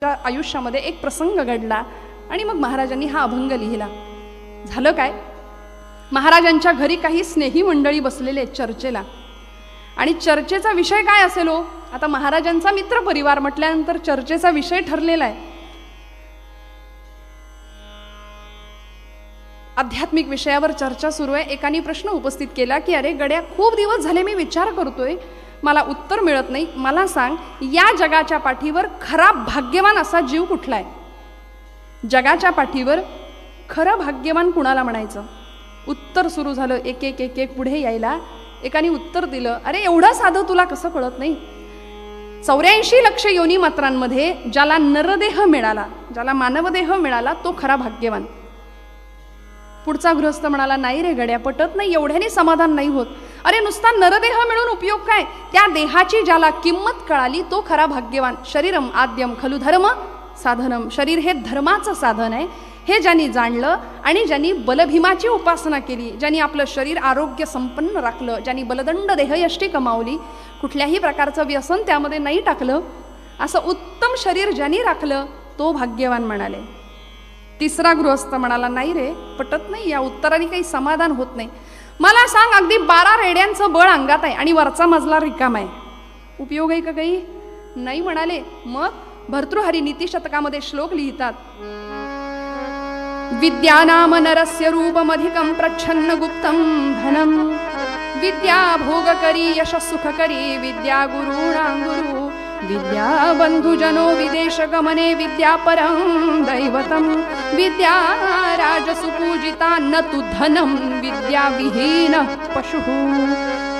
आयुष्यामध्ये एक प्रसंग घडला आणि मग महाराजांनी हा अभंग लिहिला. झालं काय, महाराजांच्या घरी काही स्नेही मंडळी बसलेले चर्चेला, आणि चर्चेचा विषय काय असेल हो. आता महाराजांचा मित्र परिवार म्हटल्यानंतर चर्चेचा विषय ठरलेला आहे. आध्यात्मिक विषयावर चर्चा सुरू आहे. एकाने प्रश्न उपस्थित केला की अरे गड्या, खूप दिवस झाले मी विचार करतोय, मला उत्तर मिळत नाही. मला सांग, या जगाच्या पाठीवर खरा भाग्यवान असा जीव कुठला आहे? जगाच्या पाठीवर खरं भाग्यवान कुणाला म्हणायचं? उत्तर सुरू झालं. एक एक एक एक पुढे यायला. एकाने उत्तर दिलं, अरे एवढं साधं तुला कसं कळत नाही? 84 लक्ष योनी मात्रांमध्ये ज्याला नरदेह मिळाला, ज्याला मानवदेह मिळाला, तो खरा भाग्यवान. पुढचा गृहस्थ म्हणाला, नाही रे गड्या, पटत नाही, एवढ्याने समाधान नाही होत. अरे नुसता नरदेह मिळून उपयोग काय? त्या देहाची ज्याला किंमत कळाली तो खरा भाग्यवान. शरीरम आद्यम खलु धर्म साधनम. शरीर हे धर्माचं साधन आहे, हे ज्यांनी जाणलं आणि ज्यांनी बलभीमाची उपासना केली, ज्यांनी आपलं शरीर आरोग्य संपन्न राखलं, ज्यांनी बलदंड देहयष्टी कमावली, कुठल्याही प्रकारचं व्यसन त्यामध्ये नाही टाकलं, असं उत्तम शरीर ज्यांनी राखलं तो भाग्यवान म्हणाले. तिसरा गृहस्थ म्हणाला, नाही रे, पटत नाही, या उत्तराने काही समाधान होत नाही. मला सांग, अगदी 12 रेड्यांचं बळ अंगात आहे आणि वरचा मजला रिकामा आहे, उपयोग आहे का काही? नाही म्हणाले. मग भर्तृहरी नीतिशतकामध्ये श्लोक लिहितात, विद्यानाम नरस्य रूपमधिकं प्रच्छन्न गुप्तं धनम, विद्या भोगकरी यश सुखकरी, विद्या गुरूणां गुरु, विद्या बंधुजनो विदेश गमने, विद्या परं दैवतं, विद्या राजसुपूजिता न तु धनम, विद्या विहीन पशु.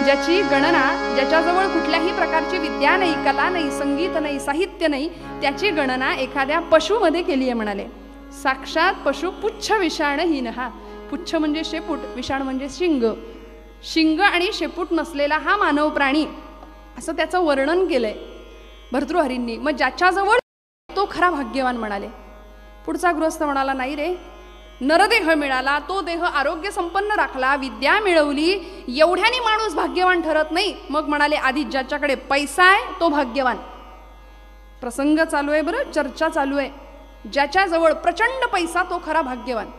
ज्याची गणना, ज्याच्याजवळ कुठल्याही प्रकारची विद्या नाही, कला नाही, संगीत नाही, साहित्य नाही, त्याची गणना एखाद्या पशुमध्ये केली आहे म्हणाले. साक्षात पशु पुच्छ विषाणहीन. हा पुच्छ म्हणजे शेपूट, विषाण म्हणजे शिंग. शिंग आणि शेपूट नसलेला हा मानव प्राणी, असं त्याचं वर्णन केलंय भर्तृहरींनी. मग ज्याच्याजवळ तो खरा भाग्यवान म्हणाले. पुढचा गृहस्थ म्हणाला, नाही रे, नरदेह मिळाला, तो देह आरोग्य संपन्न राखला, विद्या मिळवली, एवढ्यानी माणूस भाग्यवान ठरत नाही. मग म्हणाले, आधी ज्याच्याकडे पैसा आहे तो भाग्यवान. प्रसंग चालू आहे बरं, चर्चा चालू आहे. ज्याच्याजवळ प्रचंड पैसा तो खरा भाग्यवान.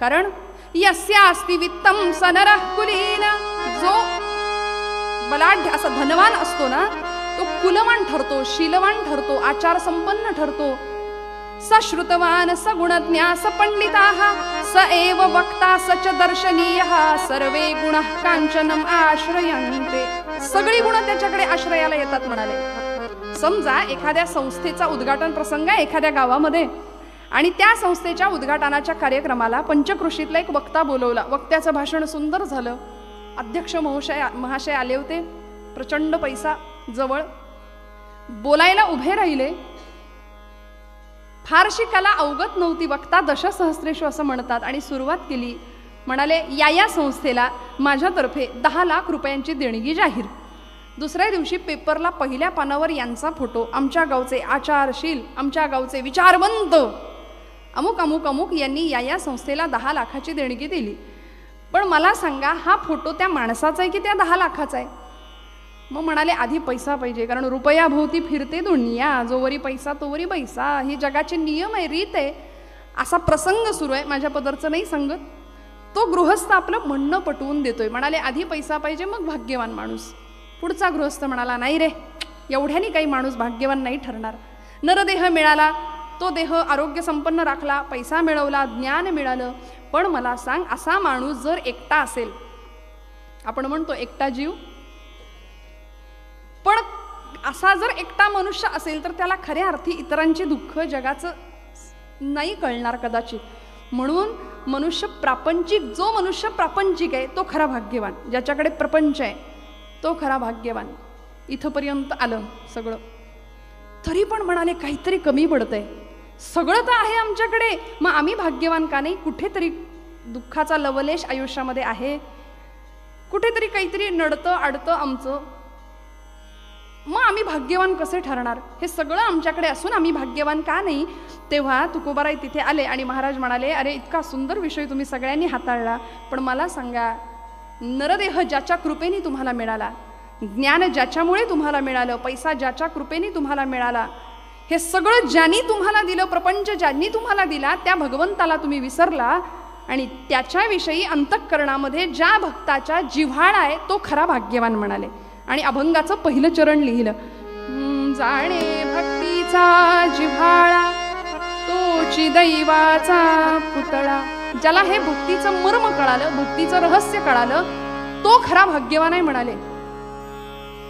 कारण यस्यास्ति वित्तम स नरः कुलीन. जो बलाढ्य असा धनवान असतो ना, तो कुलवान ठरतो, शीलवान ठरतो, आचार संपन्न ठरतो. स श्रुतवान स गुणज्ञा स पंडिताः स एव वक्ता स च दर्शनीयः सर्वे गुणः कांचनम आश्रयन्ते. सगळी गुण त्याच्याकडे आश्रयाला येतात म्हणाले. समजा एखाद्या संस्थेचा उद्घाटन प्रसंग आहे एखाद्या गावामध्ये, आणि त्या संस्थेच्या उद्घाटनाच्या कार्यक्रमाला पंचकृषीतला एक वक्ता बोलवला. वक्त्याचं भाषण सुंदर झालं. अध्यक्ष महाशय आले होते, प्रचंड पैसा जवळ. बोलायला उभे राहिले. फारशी कला अवगत नव्हती. वक्ता दशसहस्रेषु असं म्हणतात, आणि सुरुवात केली. म्हणाले, या संस्थेला माझ्यातर्फे 10 लाख रुपयांची देणगी जाहीर. दुसऱ्या दिवशी पेपरला पहिल्या पानावर यांचा फोटो. आमच्या गावचे आचारशील, आमच्या गावचे विचारवंत अमुक अमुक अमुक यांनी या संस्थेला 10 लाखाची देणगी दिली. पण मला सांगा, हा फोटो त्या माणसाचा आहे की त्या 10 लाखाचा आहे? मग म्हणाले, आधी पैसा पाहिजे, कारण रुपयाभोवती फिरते दुनिया, जोवरी पैसा तोवरी पैसा, ही जगाचे नियम आहे, रीत आहे. असा प्रसंग सुरू आहे, माझ्या पदरचं नाही सांगत. तो गृहस्थ आपलं म्हणणं पटवून देतोय. म्हणाले, आधी पैसा पाहिजे, मग भाग्यवान माणूस. पुढचा गृहस्थ म्हणाला, नाही रे, एवढ्यानी काही माणूस भाग्यवान नाही ठरणार. नरदेह मिळाला, तो देह आरोग्य संपन्न राखला, पैसा मिळवला, ज्ञान मिळालं, पण मला सांग, असा माणूस जर एकटा असेल, आपण म्हणतो एकटा जीव, पण असा जर एकटा मनुष्य असेल तर त्याला खऱ्या अर्थी इतरांची दुःख जगाचं नाही कळणार कदाचित. म्हणून मनुष्य प्रापंचिक, जो मनुष्य प्रापंचिक आहे तो खरा भाग्यवान. ज्याच्याकडे प्रपंच आहे तो खरा भाग्यवान. इथंपर्यंत आलं सगळं. तरी पण म्हणाले, काहीतरी कमी पडतंय. सगळं तर आहे आमच्याकडे, मग आम्ही भाग्यवान का नाही? कुठेतरी दुःखाचा लवलेश आयुष्यामध्ये आहे, कुठेतरी काहीतरी नडतं अडतं आमचं, मग आम्ही भाग्यवान कसे ठरणार? हे सगळं आमच्याकडे असून आम्ही भाग्यवान का नाही? तेव्हा तुकोबाराय तिथे आले आणि महाराज म्हणाले, अरे इतका सुंदर विषय तुम्ही सगळ्यांनी हाताळला, पण मला सांगा, नरदेह ज्याच्या कृपेने तुम्हाला मिळाला, ज्ञान ज्याच्यामुळे तुम्हाला मिळालं, पैसा ज्याच्या कृपेने तुम्हाला मिळाला, हे सगळं ज्यांनी तुम्हाला दिलं, प्रपंच ज्यांनी तुम्हाला दिला, त्या भगवंताला तुम्ही विसरला आणि त्याच्याविषयी अंतःकरणामध्ये ज्या भक्ताच्या जिव्हाळा आहे तो खरा भाग्यवान म्हणाले. आणि अभंगाचं पहिलं चरण लिहिलं, जाणे भक्तीचा जिव्हाळा तोची दैवाचा पुतळा. ज्याला हे भक्तीचं मर्म कळालं, भक्तीचं रहस्य कळालं, तो खरा भाग्यवान आहे म्हणाले.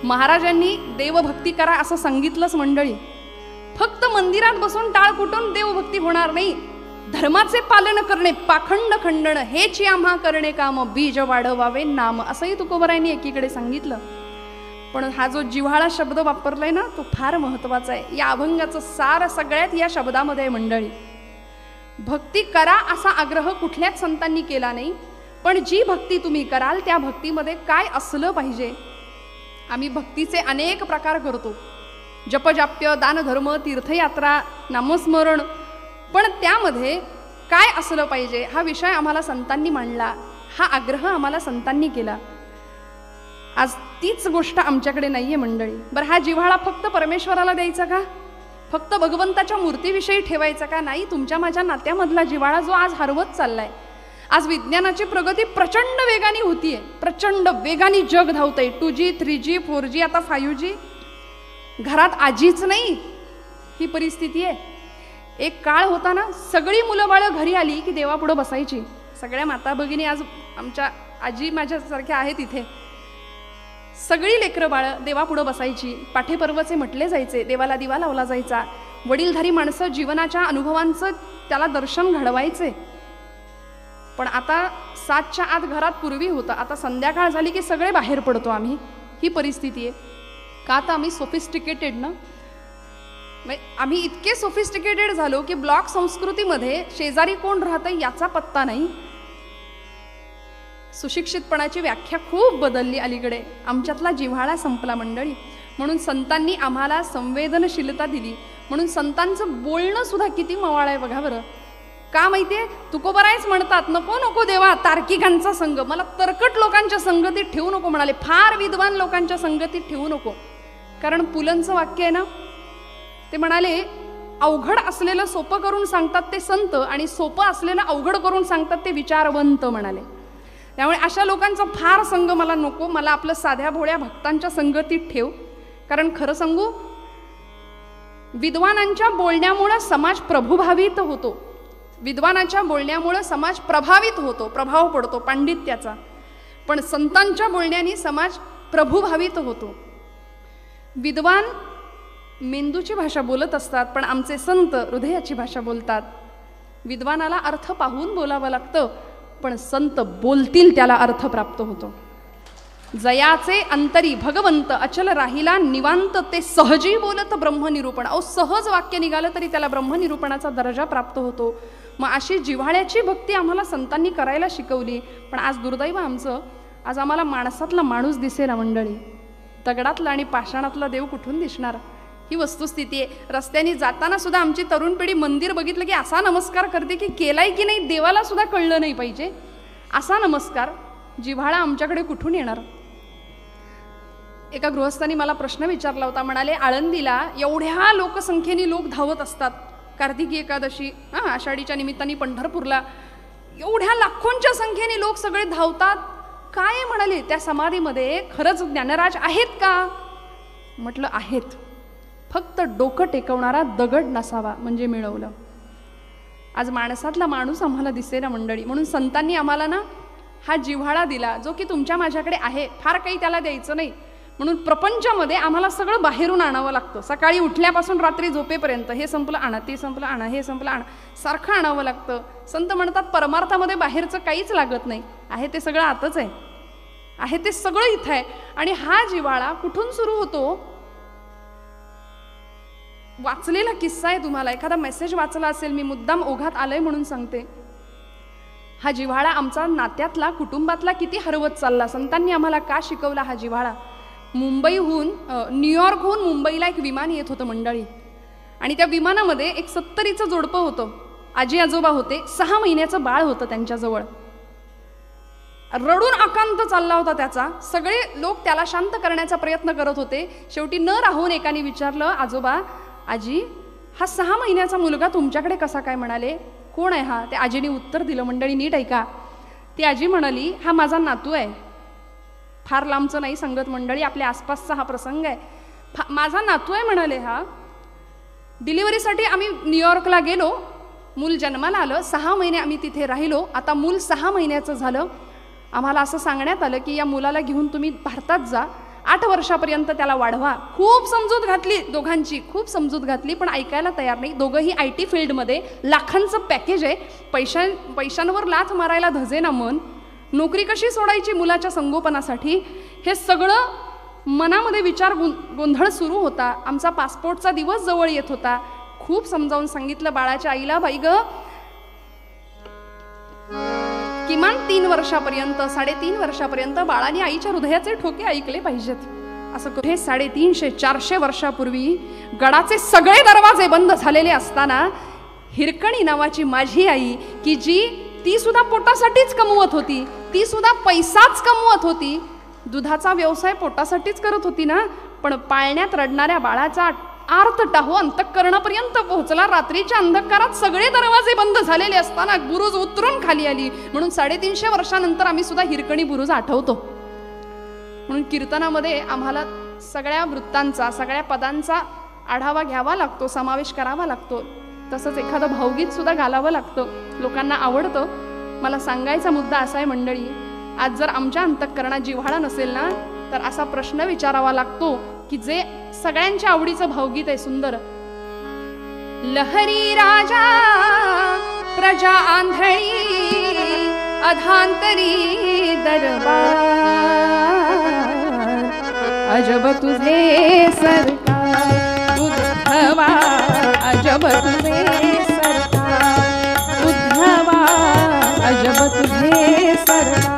महाराजांनी देवभक्ती करा असं सांगितलंच मंडळी. फक्त मंदिरात बसून टाळ कुटून देवभक्ती होणार नाही. धर्माचे पालन करणे, पाखंड खंडन हेची आम्हा करणे काम, बीज वाढवावे नाम, असंही तुकोबरायांनी एकीकडे सांगितलं. पण हा जो जिव्हाळा शब्द वापरलाय ना तो फार महत्वाचा आहे. या अभंगाचं सार सगळ्यात या शब्दामध्ये आहे मंडळी. भक्ती करा असा आग्रह कुठल्याच संतांनी केला नाही, पण जी भक्ती तुम्ही कराल त्या भक्तीमध्ये काय असलं पाहिजे. आम्ही भक्तीचे अनेक प्रकार करतो, जपजाप्य, दानधर्म, तीर्थयात्रा, नामस्मरण, पण त्यामध्ये काय असलं पाहिजे हा विषय आम्हाला संतांनी मांडला, हा आग्रह आम्हाला संतांनी केला. आज तीच गोष्ट आमच्याकडे नाहीये मंडळी. बरं, हा जिव्हाळा फक्त परमेश्वराला द्यायचा का, फक्त भगवंताच्या मूर्तीविषयी ठेवायचा का? नाही. तुमच्या माझ्या नात्यामधला जिव्हाळा जो आज हरवत चाललाय. आज विज्ञानाची प्रगती प्रचंड वेगाने होतीये, प्रचंड वेगाने जग धावतंय. 2G, 3G, 4G, आता 5G. घरात आजीच नाही ही परिस्थिती आहे. एक काळ होता ना, सगळी मुलं बाळं घरी आली की देवापुढं बसायची. सगळ्या माता भगिनी आज आमच्या आजी माझ्यासारख्या आहेत इथे. सगळी लेकरं बाळं देवापुढं बसायची, पाठेपर्वचे म्हटले जायचे, देवाला दिवा लावला जायचा. वडीलधारी माणसं जीवनाच्या अनुभवांचं त्याला दर्शन घडवायचे. पण आता 7च्या आत घरात पूर्वी होतं, आता संध्याकाळ झाली की सगळे बाहेर पडतो आम्ही. ही परिस्थिती आहे. का? आता आम्ही सोफिस्टिकेटेड ना, आम्ही इतके सोफिस्टिकेटेड झालो की ब्लॉक संस्कृतीमध्ये शेजारी कोण राहतं याचा पत्ता नाही. सुशिक्षितपणाची व्याख्या खूप बदलली अलीकडे. आमच्यातला जिव्हाळा संपला मंडळी. म्हणून संतांनी आम्हाला संवेदनशीलता दिली. म्हणून संतांचं बोलणं सुद्धा किती मवाळ आहे बघा बरं. का माहितीये? तुकोबरायच म्हणतात, नको नको देवा तार्किकांचा संग, मला तरकट लोकांच्या संगतीत ठेवू नको म्हणाले, फार विद्वान लोकांच्या संगतीत ठेवू नको. कारण पुलंचं वाक्य आहे ना, ते म्हणाले अवघड असलेलं सोपं करून सांगतात ते संत, आणि सोपं असलेलं अवघड करून सांगतात ते विचारवंत म्हणाले. त्यामुळे अशा लोकांचा फार संग मला नको, मला आपलं साध्या भोळ्या भक्तांच्या संगतीत ठेव. कारण खरं सांगू, विद्वानांच्या बोलण्यामुळे समाज प्रभुभावित होतो, विद्वानाच्या बोलण्यामुळे समाज प्रभावित होतो, प्रभाव पडतो पांडित्याचा. पण संतांच्या बोलण्याने समाज प्रभुभावित होतो. विद्वान मेंदूची भाषा बोलत असतात, पण आमचे संत हृदयाची भाषा बोलतात. विद्वानाला अर्थ पाहून बोलावं लागतं, पण संत बोलतील त्याला अर्थ प्राप्त होतो. जयाचे अंतरी भगवंत अचल राहिला निवांत, ते सहजी बोलत ब्रह्मनिरूपण. अहो, सहज वाक्य निघालं तरी त्याला ब्रह्मनिरूपणाचा दर्जा प्राप्त होतो. मग अशी जिव्हाळ्याची भक्ती आम्हाला संतांनी करायला शिकवली. पण आज दुर्दैव आमचं, आज आम्हाला माणसातला माणूस दिसेना मंडळी. दगडातला आणि पाषाणातला देव कुठून दिसणार, ही वस्तुस्थिती आहे. रस्त्याने जाताना सुद्धा आमची तरुण पिढी मंदिर बघितलं की असा नमस्कार करते की केलाय की नाही देवाला सुद्धा कळलं नाही पाहिजे असा नमस्कार. जिव्हाळा आमच्याकडे कुठून येणार? एका गृहस्थांनी मला प्रश्न विचारला होता. म्हणाले, आळंदीला एवढ्या लोकसंख्येने लोक धावत असतात, कार्तिकी एकादशी, आषाढीच्या निमित्ताने पंढरपूरला एवढ्या लाखोंच्या संख्येने लोक सगळे धावतात, काय म्हणाले त्या समाधीमध्ये खरंच ज्ञानराज आहेत का? म्हटलं आहेत, फक्त डोकं टेकवणारा दगड नसावा म्हणजे मिळवलं. आज माणसातला माणूस आम्हाला दिसेना मंडळी. म्हणून संतांनी आम्हाला ना हा जिव्हाळा दिला, जो की तुमच्या माझ्याकडे आहे. फार काही त्याला द्यायचं नाही. म्हणून प्रपंचामध्ये आम्हाला सगळं बाहेरून आणावं लागतं. सकाळी उठल्यापासून रात्री झोपेपर्यंत हे संपलं आणा, ते संपलं आणा, हे संपलं आणा, सारखं आणावं लागतं. संत म्हणतात परमार्थामध्ये बाहेरचं काहीच लागत नाही, आहे ते सगळं आतच आहे, आहे ते सगळं इथं आहे. आणि हा जिव्हाळा कुठून सुरू होतो? वाचलेला किस्सा आहे तुम्हाला, एखादा मेसेज वाचला असेल, मी मुद्दाम ओघात आलंय म्हणून सांगते. हा जिव्हाळा आमचा नात्यातला, कुटुंबातला किती हरवत चालला. संतांनी आम्हाला का शिकवला हा जिव्हाळा? मुंबईहून, न्यूयॉर्कहून मुंबईला एक विमान येत होतं मंडळी, आणि त्या विमानामध्ये एक 70चं जोडपं होतं. आजी आजोबा होते, 6 महिन्याचं बाळ होतं त्यांच्याजवळ. रडून आकांत चालला होता त्याचा. सगळे लोक त्याला शांत करण्याचा प्रयत्न करत होते. शेवटी न राहून एकाने विचारलं, आजोबा, आजी, हा 6 महिन्याचा मुलगा तुमच्याकडे कसा काय म्हणाले? कोण आहे हा? त्या आजीने उत्तर दिलं. मंडळी नीट ऐका. ती आजी म्हणाली, हा माझा नातू आहे. फार लांबचं नाही सांगत मंडळी, आपल्या आसपासचा हा प्रसंग आहे. माझा नातू आहे म्हणाले हा. डिलिव्हरीसाठी आम्ही न्यूयॉर्कला गेलो, मूल जन्माला आलं. 6 महिने आम्ही तिथे राहिलो. आता मूल 6 महिन्याचं झालं. आम्हाला असं सांगण्यात आलं की या मुलाला घेऊन तुम्ही भारतात जा, 8 वर्षापर्यंत त्याला वाढवा. खूप समजूत घातली दोघांची, खूप समजूत घातली, पण ऐकायला तयार नाही. दोघंही IT फील्डमध्ये, लाखांचं पॅकेज आहे. पैशांवर लाथ मारायला धजेना मन. नोकरी कशी सोडायची मुलाच्या संगोपनासाठी? हे सगळं मनामध्ये विचार गोंधळ सुरू होता. आमचा पासपोर्टचा दिवस जवळ येत होता. खूप समजावून सांगितलं बाळाच्या आईला, बाई ग, किमान 3 वर्षापर्यंत, 3.5 वर्षापर्यंत बाळाने आईच्या हृदयाचे ठोके ऐकले पाहिजेत. असं हे 350-400 वर्षापूर्वी गडाचे सगळे दरवाजे बंद झालेले असताना हिरकणी नावाची माझी आई, की ती सुद्धा पोटासाठीच कमवत होती, ती सुद्धा पैसाच कमवत होती, दुधाचा व्यवसाय पोटासाठीच करत होती ना, पण पाळण्यात रडणाऱ्या बाळाचा आर्त टाहो अंतःकरणापर्यंत पोहोचला. रात्रीच्या अंधकारात सगळे दरवाजे बंद झालेले असताना बुरुज उतरून खाली आली. म्हणून 350 वर्षानंतर आम्ही सुद्धा हिरकणी बुरुज आठवतो. म्हणून कीर्तनामध्ये आम्हाला सगळ्या वृत्तांचा, सगळ्या पदांचा आढावा घ्यावा लागतो, समावेश करावा लागतो. तसंच एखादं भावगीत सुद्धा घालावं लागतं. लोकांना आवडतं. मला सांगायचा मुद्दा असा आहे मंडळी, आज जर आमच्या अंतःकरणात जिव्हाळा नसेल ना, तर असा प्रश्न विचारावा लागतो की जे सगळ्यांच्या आवडीचं भावगीत आहे सुंदर, लहरी राजा प्रजा आंधळी अधांतरी दरबार, अजब तुझे सरकार उद्धवा, अजब तुझे सरकार उद्धवा, अजब तुझे सरकार.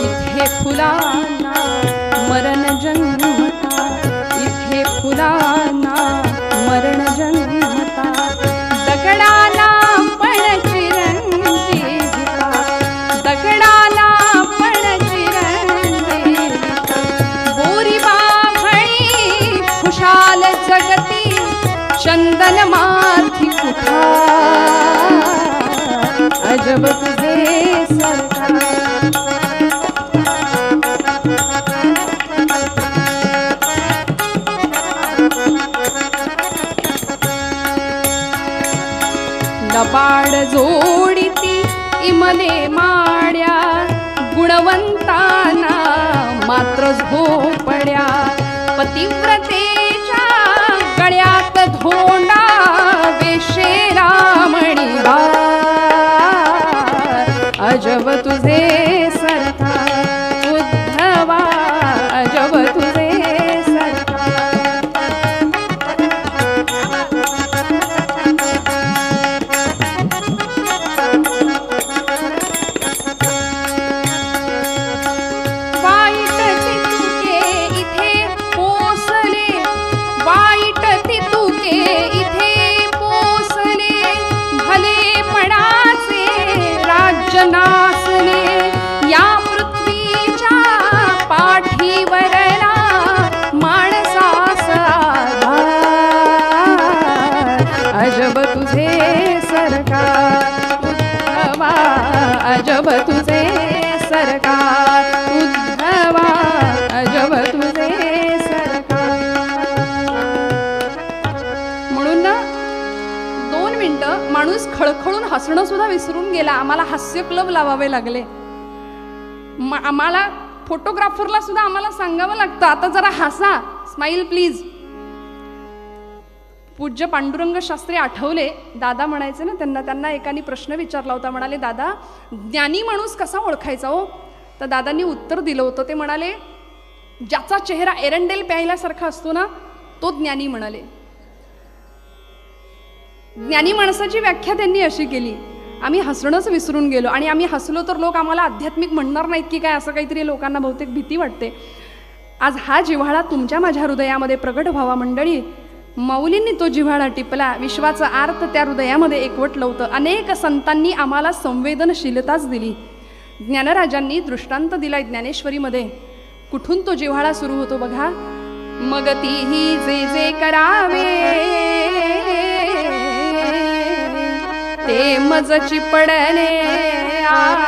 इथे फुलांना मरण जन्मता, इथे फुलांना मरण जन्मता, दगडाला पण चिरंजीविता, दगडाला पण चिरंजीविता, बोरी बाभळी खुशाल जगती, चंदन माथी कुठार, अजब तुझे सरकार. लबाड जोडीती इमले माड्या, गुणवंताना मात्र झोपड्या, पतिव्रतेच्या गळ्यात धोंडा, वेशेरा मणिहार, अजब तुझे सरकार उद्धवा, अजब तुझे सरकार. वाईट तितुके इथे पोसले, वाईट तितुके इथे पोसले, भलेपणाचे राज्य नासले, या पृथ्वीच्या पाठीवरला माणसास आधार, अजब तुझे सरकार उद्धवा, अजब तुझे सरकार उद्धवा, अजब तुझे सरकार. म्हणून ना 2 मिनिटं माणूस खळखळून हसणं सुद्धा विसरून गेला. आम्हाला हास्य क्लब लावावे लागले. आम्हाला फोटोग्राफरला सुद्धा आम्हाला सांगावं लागतं, आता जरा हसा, स्माईल प्लीज. पूज्य पांडुरंग शास्त्री आठवले, दादा म्हणायचे ना त्यांना एकाने प्रश्न विचारला होता. म्हणाले, दादा ज्ञानी माणूस कसा ओळखायचा हो? तर दादांनी उत्तर दिलं होतं. ते म्हणाले, ज्याचा चेहरा एरंडेल प्यायल्यासारखा असतो ना, तो ज्ञानी म्हणाले. ज्ञानी माणसाची व्याख्या त्यांनी अशी केली, आम्ही हसणंच विसरून गेलो, आणि आम्ही हसलो तर लोक आम्हाला आध्यात्मिक म्हणणार नाहीत की काय, असं काहीतरी लोकांना बहुतेक भीती वाटते. आज हा जिव्हाळा तुमच्या माझ्या हृदयामध्ये प्रगट व्हावा मंडळी. माऊलींनी तो जिव्हाळा टिपला, विश्वाचा आर्त त्या हृदयामध्ये एकवटलं होतं. अनेक संतांनी आम्हाला संवेदनशीलताच दिली. ज्ञानराजांनी दृष्टांत दिलाय ज्ञानेश्वरीमध्ये. कुठून तो जिव्हाळा सुरू होतो बघा. मग तीही जे जे करावे ते मजची पडणे आगवे,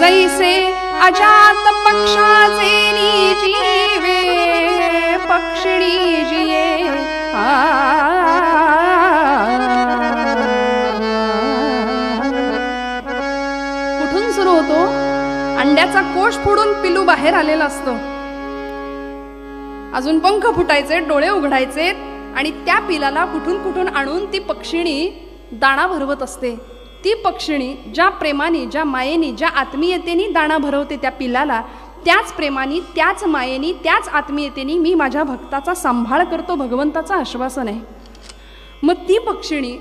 जैसे अजात पक्षाचे जीवे पक्षिणी जिये कुठून सुरू होतो. अंड्याचा कोश फोडून पिलू बाहेर आलेला असतो. अजून पंख फुटायचे, डोळे उघडायचे आणि त्या पिलाला कुठून कुठून आणून ती पक्षिणी दाणा भरवत असते. ती पक्षिणी ज्या प्रेमाने, ज्या मायेने, ज्या आत्मीयतेने दाणा भरवते त्या पिलाला, त्याच प्रेमाने, त्याच मायेने, त्याच आत्मीयतेने मी माझ्या भक्ताचा सांभाळ करतो, भगवंताचं आश्वासन आहे. मग ती पक्षिणी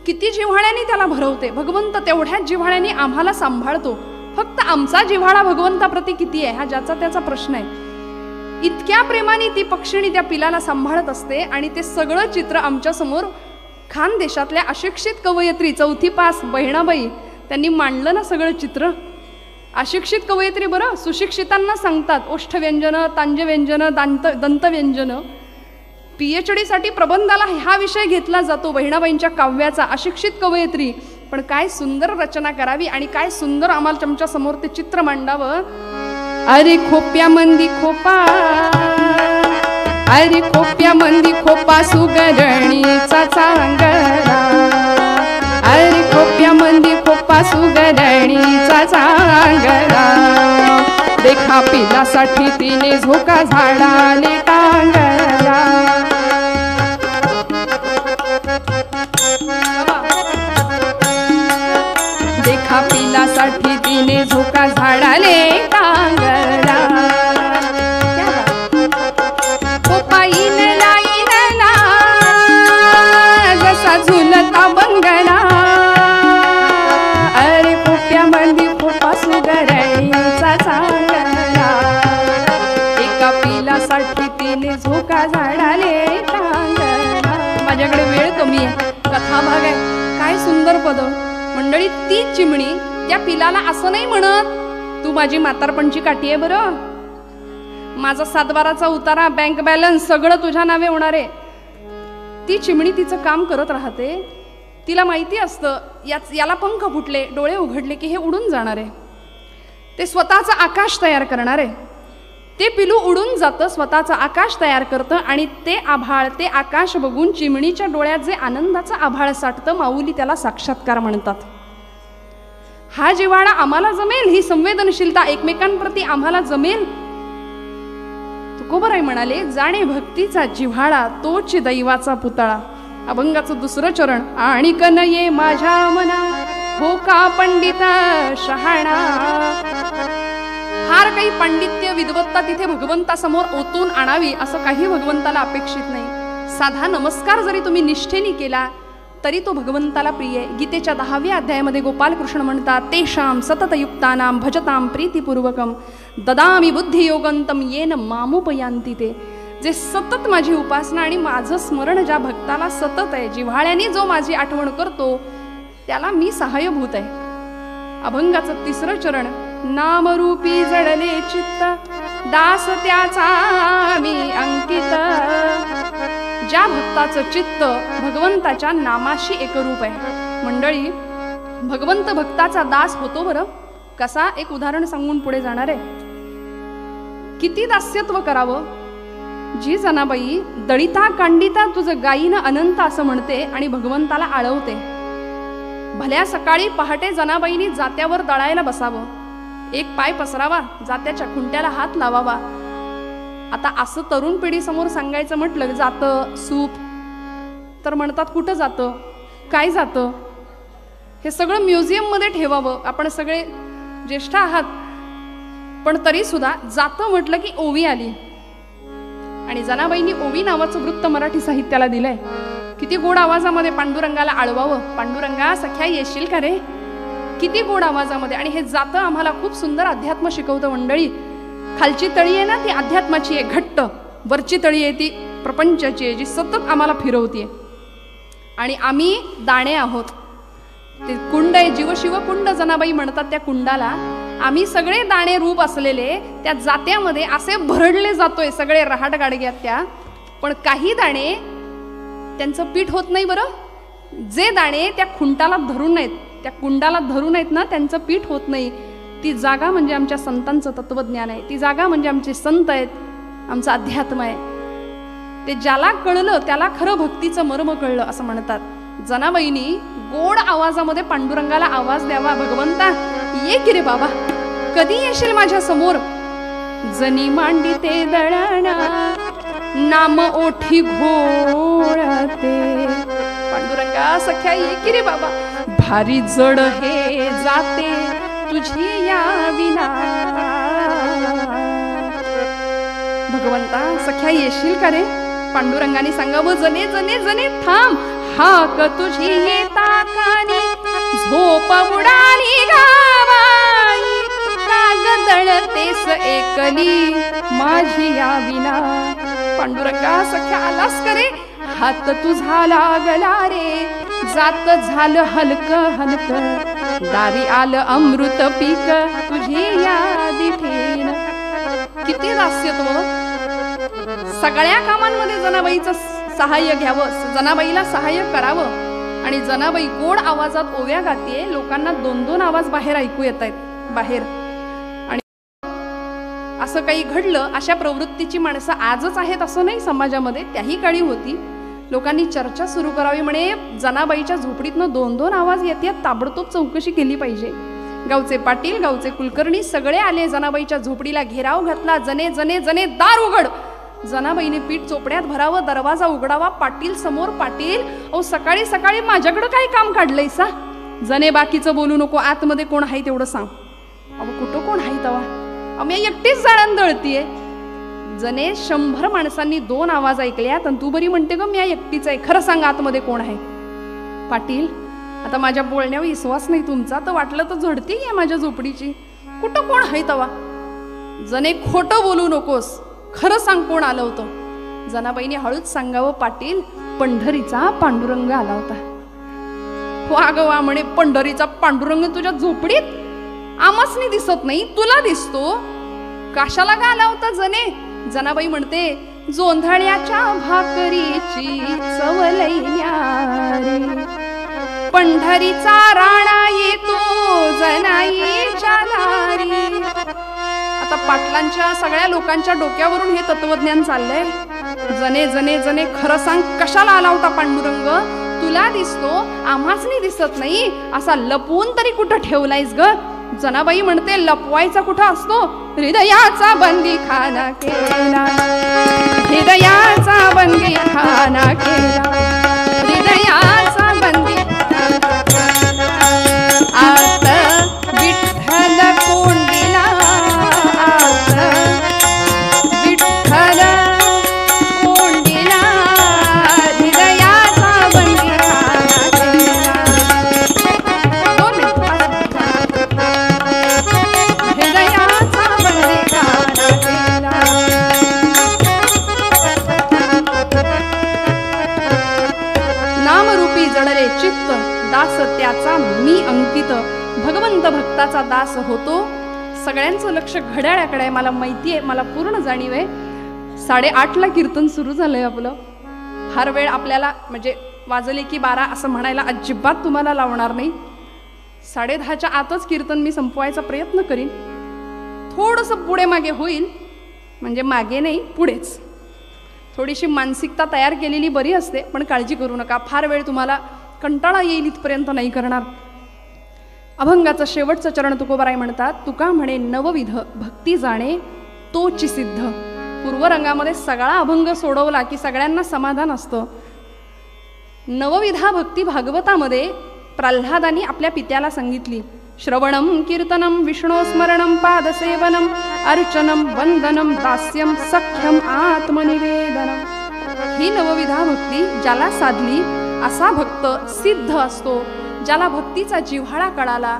किती जिव्हाळ्याने त्याला भरवते, भगवंत तेवढ्याच जिव्हाळ्याने आम्हाला सांभाळतो. फक्त आमचा जिव्हाळा भगवंताप्रती किती आहे हा ज्याचा त्याचा प्रश्न आहे. इतक्या प्रेमाने ती पक्षिणी त्या पिलाला सांभाळत असते. आणि ते सगळं चित्र आमच्या समोर खानदेशातल्या अशिक्षित कवयित्री 4थी पास बहिणाबाई त्यांनी मांडलं ना सगळं चित्र. अशिक्षित कवयित्री बरं, सुशिक्षितांना सांगतात ओष्ठव्यंजन, तांजव्यंजन, दंतव्यंजन. PhD साठी प्रबंधाला हा विषय घेतला जातो बहिणाबाईंच्या काव्याचा. अशिक्षित कवयित्री पण काय सुंदर रचना करावी आणि काय सुंदर आम्हाला तुमच्या समोर ते चित्र मांडावं. अरे खोप्या मंदी खोपा, अरे खोप्या मंदी खोपा सुगरणीचा चांगला, अरे खोप्या मंदी खोपा सुगरणीचा चांगला, देखा पिलासाठी तिने झोका झाडाले टांगला. देखा पिलासाठी तिने झोका झाडाले टांगला. खोपा इनला इनला जसा झुलता बंगला, अरे खोप्या मंदी खोपा सुगरणीचा चांगला, एका पिलासाठी तिने झोका झाडाले टांगला. माझ्याकडे वेळ कमी आहे, कथा भाग आहे. काय सुंदर पद मंडळी. ती चिमणी त्या पिलाला असं नाही म्हणत तू माझी म्हातारपणची काठी आहे बरं, माझा 7/12चा उतारा, बँक बॅलन्स सगळं तुझ्या नावे होणार आहे. ती चिमणी तिचं काम करत राहते. तिला माहिती असतं याला पंख फुटले, डोळे उघडले की हे उडून जाणार आहे, ते स्वतःचं आकाश तयार करणार आहे. ते पिलू उडून जातं, स्वतःचं आकाश तयार करतं आणि ते आभाळ, ते आकाश बघून चिमणीच्या डोळ्यात जे आनंदाचं आभाळ साठतं, माऊली त्याला साक्षात्कार म्हणतात. हा जिव्हाळा आम्हाला जमेल, ही संवेदनशीलता एकमेकांप्रती आम्हाला जमेल. तुकोबराय म्हणाले, जाणे भक्तीचा जिव्हाळा तोच दैवाचा पुतळा. अभंगाचं 2रं चरण. आणि कनये माझ्या मना हो का पंडित शहाणा. फार काही पांडित्य विद्वत्ता तिथे भगवंतासमोर ओतून आणावी असं काही भगवंताला अपेक्षित नाही. साधा नमस्कार जरी तुम्ही निष्ठेने केला तरी तो भगवंताला प्रिय आहे. गीतेच्या 10व्या अध्यायामध्ये गोपालकृष्ण म्हणतात, तेषां सततयुक्तानां भजतां प्रीतिपूर्वकं ददामि बुद्धियोगंतम येन मामुपयांती. ते जे सतत माझी उपासना आणि माझं स्मरण ज्या भक्ताला सतत आहे, जिव्हाळ्याने जो माझी आठवण करतो त्याला मी सहाय्यभूत आहे. अभंगाचं 3रं चरण. नामरूपी जडले चित्त दास त्याचा मी अंकित. ज्या भक्ताचं चित्त भगवंताच्या नामाशी एकरूप आहे. मंडळी, भगवंत भक्ताचा दास होतो बरं कसा, एक उदाहरण सांगून पुढे जाणार आहे. किती दास्यत्व करावं. जी जनाबाई दळिता कांडिता तुझं गायीनं अनंत असं म्हणते आणि भगवंताला आळवते. भल्या सकाळी पहाटे जनाबाईनी जात्यावर दळायला बसावं, एक पाय पसरावा, जात्याच्या खुंट्याला हात लावावा. आता असं तरुण पिढी समोर सांगायचं म्हटलं जातं सूप तर म्हणतात कुठं जातं, काय जातं. हे सगळं म्युझियममध्ये ठेवावं. आपण सगळे ज्येष्ठ आहात पण तरी सुद्धा जातं म्हटलं की ओवी आली. आणि जनाबाईंनी ओवी नावाचं वृत्त मराठी साहित्याला दिलंय. किती गोड आवाजामध्ये पांडुरंगाला आळवावं. पांडुरंगा सख्या येशील का रे, किती गोड आवाजामध्ये. आणि हे जातं आम्हाला खूप सुंदर अध्यात्म शिकवतं मंडळी. खालची तळी आहे ना ती अध्यात्माची आहे घट्ट, वरची तळी आहे ती प्रपंचाची आहे जी सतत आम्हाला फिरवते. आणि आम्ही दाणे आहोत. ते कुंड आहे, जीवशिव कुंड जनाबाई म्हणतात त्या कुंडाला. आम्ही सगळे दाणे रूप असलेले त्या जात्यामध्ये असे भरडले जातोय, सगळे रहाट गाडग्यात त्या. पण काही दाणे त्यांचं पीठ होत नाही. बरं, जे दाणे त्या खुंटाला धरून आहेत, त्या कुंडाला धरून आहेत ना, त्यांचं पीठ होत नाही. ती जागा म्हणजे आमच्या संतांचं तत्वज्ञान आहे. ती जागा म्हणजे आमचे संत आहेत, आमचं अध्यात्म आहे. ते ज्याला कळलं त्याला खरं भक्तीचं मर्म कळलं असं म्हणतात. जनाबाईंनी गोड आवाजामध्ये पांडुरंगाला आवाज द्यावा, भगवंता ये की रे बाबा, कधी येशील माझ्या समोर. जनी मांडी ते दळणा नाम ओठी घोळते. पांडुरंगा सख्या ये की रे बाबा, भारी जड हे जाते तुझी या विना. भगवंता सख्या येशील का रे. पांडुरंगाने सांगावं, जने जने जने थांब, हाक तुझी येता कानी, झोप उडाली गावाई, काग दळतेस एकली माझी या विना. पांडुरंगा सख्या आलास करे, हात तुझा लागला रे, जात झालं हलक हलक, दारी आलं अमृत पीक तुझी या दिठेन. किती दास्यत्व. सगळ्या कामांमध्ये जनाबाईचं सहाय्य घ्यावं, जनाबाईला सहाय्य करावं. आणि जनाबाई गोड आवाजात ओव्या गाते, लोकांना 2-2 आवाज बाहेर ऐकू येत आहेत बाहेर. आणि असं काही घडलं, अशा प्रवृत्तीची माणसं आजच आहेत असं नाही, समाजामध्ये त्याही काळी होती. लोकांनी चर्चा सुरू करावी, म्हणे जनाबाईच्या झोपडीतनं 2-2 आवाज येतात, ताबडतोब चौकशी केली पाहिजे. गावचे पाटील, गावचे कुलकर्णी सगळे आले, जनाबाईच्या झोपडीला घेराव घातला. जने जने जने दार उघड. जनाबाईने पीठ चोपड्यात भरावं, दरवाजा उघडावा. पाटील समोर. पाटील अहो सकाळी सकाळी माझ्याकडं काय काम काढलंय सा. जने बाकीचं बोलू नको, आतमध्ये कोण आहे तेवढं सांग. अहो कुठं कोण आहे तवा, मी एकटीच जाळण दळतीये. जने 100 माणसांनी 2 आवाज ऐकल्यात आणि तू बरी म्हणते ग मी एकटीच आहे, खरं सांग आतमध्ये कोण आहे. पाटील आता माझ्या बोलण्यावर विश्वास नाही तुमचा, तर वाटलं तर झडती आहे माझ्या झोपडीची, कुठं कोण आहे तवा. जने खोटं बोलू नकोस, खरं सांग कोण आलं होतं. जनाबाईने हळूच सांगावं, पाटील पंढरीचा पांडुरंग आला होता. वा ग वा म्हणे, पंढरीचा पांडुरंग तुझ्या झोपडीत, आमासनी दिसत नाही तुला दिसतो, कशाला का आला होता जने. जनाबाई म्हणते, जोंधळ्याच्या भाकरीची चव लई न्यारी, पंढरीचा राणा येतो जनाईच्या दारी. आता पाटलांच्या सगळ्या लोकांच्या डोक्यावरून हे तत्वज्ञान चाललंय. जने जने जने खरं सांग, कशाला आला होता पांडुरंग, तुला दिसतो आम्हासनी दिसत नाही, असा लपवून तरी कुठं ठेवलायस ग. जनाबाई म्हणते, लपवायचा कुठं असतो, हृदयाचा बंदी खाना केला, हृदयाचा बंदी खाना केला, हृदयाचा बंदी. आत विठ्ठल कोंडीला, आत विठ्ठल कोंडीला, हृदयाचा बंदी खाना केला. 2 मिनिट. हृदयाचा बंदी खाना केला. नामरूपी जडले चित्त, दास त्याचा मी अंकित. भगवंत भक्ताचा दास होतो. सगळ्यांचं लक्ष घड्याळाकडे आहे, मला माहिती आहे, मला पूर्ण जाणीव आहे. 8:30ला कीर्तन सुरू झालंय आपलं. फार वेळ आपल्याला म्हणजे वाजले की 12 असं म्हणायला अजिबात तुम्हाला लावणार नाही. 10:30च्या आतच कीर्तन मी संपवायचा प्रयत्न करीन. थोडंसं पुढे मागे होईल, म्हणजे मागे नाही पुढेच. थोडीशी मानसिकता तयार केलेली बरी असते, पण काळजी करू नका, फार वेळ तुम्हाला कंटाळा येईल इथपर्यंत नाही करणार. अभंगाचं शेवटचं चरण तुकोबाराय म्हणतात, तुका म्हणे नवविध भक्ती जाणे तोची सिद्ध. पूर्वरंगामध्ये सगळा अभंग सोडवला की सगळ्यांना समाधान असतं. नवविधा भक्ती भागवतामध्ये प्रल्हादानी आपल्या पित्याला सांगितली. श्रवणम कीर्तनम विष्णुस्मरणम पादसेवनम अर्चनम वंदनम दास्यम सख्यम आत्मनिवेदनम. ही नवविधा भक्ती ज्याला साधली असा भक्त सिद्ध असतो. ज्याला भक्तीचा जिव्हाळा कळाला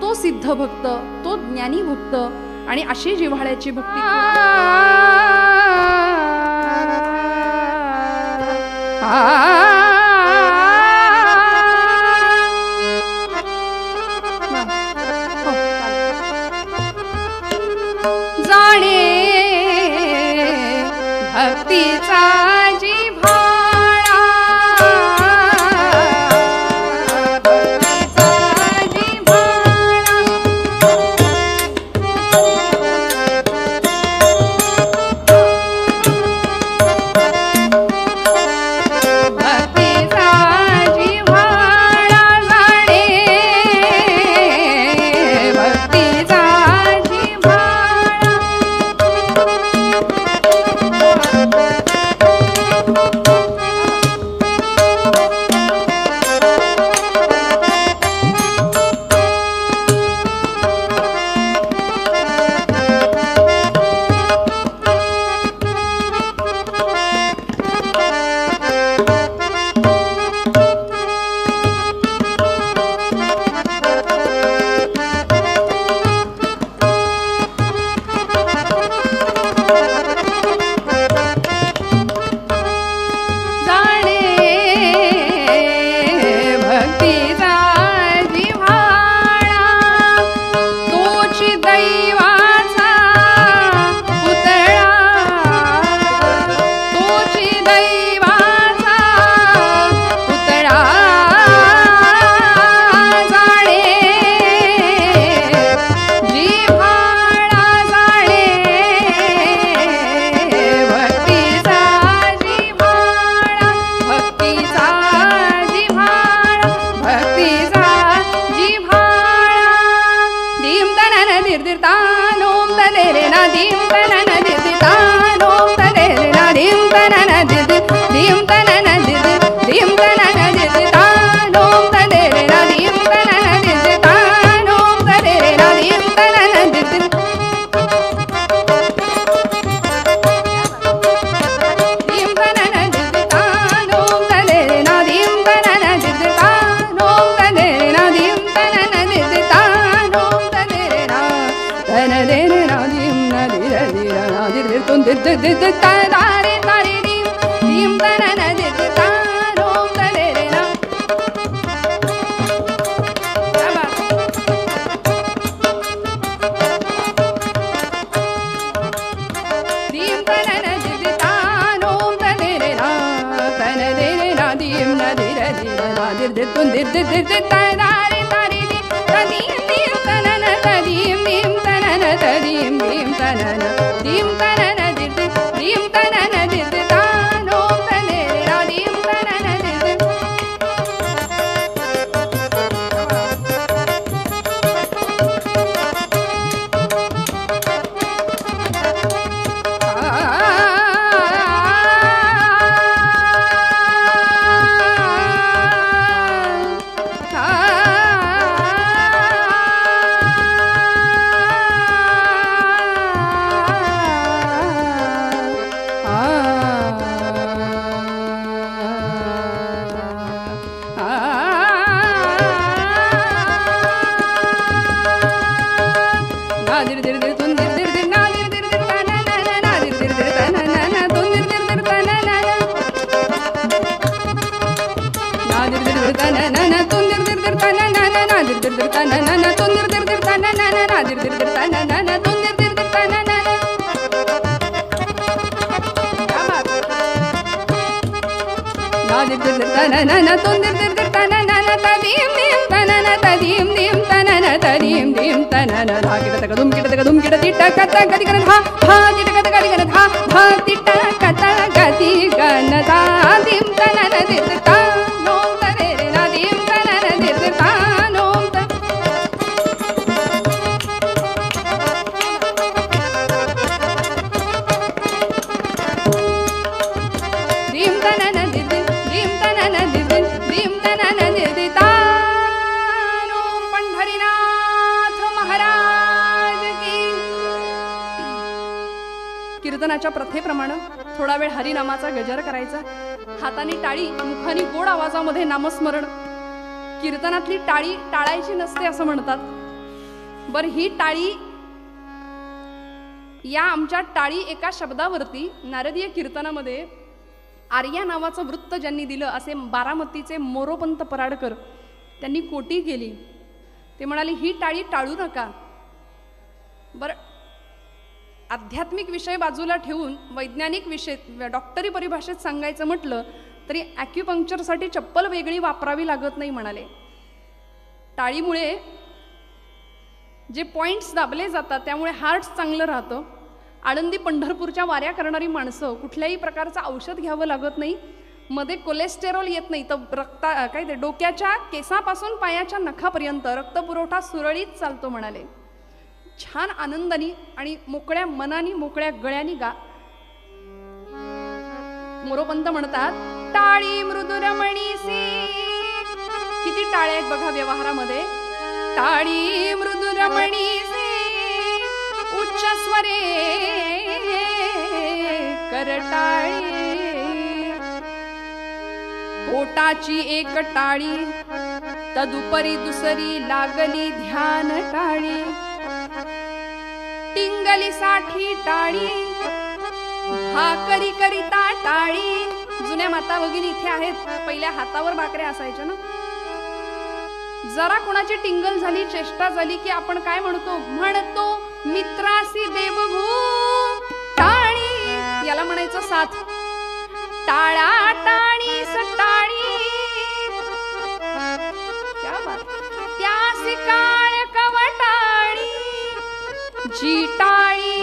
तो सिद्ध भक्त, तो ज्ञानी भक्त. आणि अशी जिव्हाळ्याची भक्ती जाणे भक्तीचा कीर्तनाच्या प्रथेप्रमाणे थोडा वेळ हरिनामाचा गजर करायचा, हाताने टाळी, मुखाने गोड आवाजामध्ये नामस्मरण. कीर्तनातली टाळी टाळायची नसते असं म्हणतात. बरं, ही टाळी या आमच्या टाळी एका शब्दावरती नारदीय कीर्तनामध्ये आर्या नावाचं वृत्त ज्यांनी दिलं असे बारामतीचे मोरोपंत पराडकर त्यांनी कोटी केली. ते म्हणाले ही टाळी टाळू नका. बरं, आध्यात्मिक विषय बाजूला ठेवून वैज्ञानिक विषय डॉक्टरी परिभाषेत सांगायचं म्हटलं तरी ॲक्युपंक्चरसाठी चप्पल वेगळी वापरावी लागत नाही म्हणाले. टाळीमुळे जे पॉइंट्स दाबले जातात त्यामुळे हार्ट चांगलं राहतं. आळंदी पंढरपूरच्या वाऱ्या करणारी माणसं कुठल्याही प्रकारचं औषध घ्यावं लागत नाही. मध्ये कोलेस्टेरॉल येत नाही तर काय ते डोक्याच्या केसापासून पायाच्या नखापर्यंत रक्तपुरवठा सुरळीत चालतो म्हणाले. छान आनंदाने आणि मोकळ्या मनाने मोकळ्या गळ्याने गा. मोरोपंत म्हणतात, टाळी मृदुरमणीसी. किती टाळ्या आहेत बघा व्यवहारामध्ये. टाळी मृदुरमणीसी उच्च स्वरे करटाळी. पोटाची एक टाळी तदुपरी दुसरी लागली ध्यान टाळी. टिंगलीसाठी टाळी भाकरी करिता टाळी. जुन्या माता भगिनी इथे आहेत, पहिल्या हातावर भाकऱ्या असायच्या ना. जरा कोणाची टिंगल झाली चेष्टा झाली की आपण काय म्हणतो मित्रासी देवभू टाळी. याला म्हणायचं साथ. टाळा टाळी सटाळी क्या बात. त्यासी काळ कवटाळी जी टाळी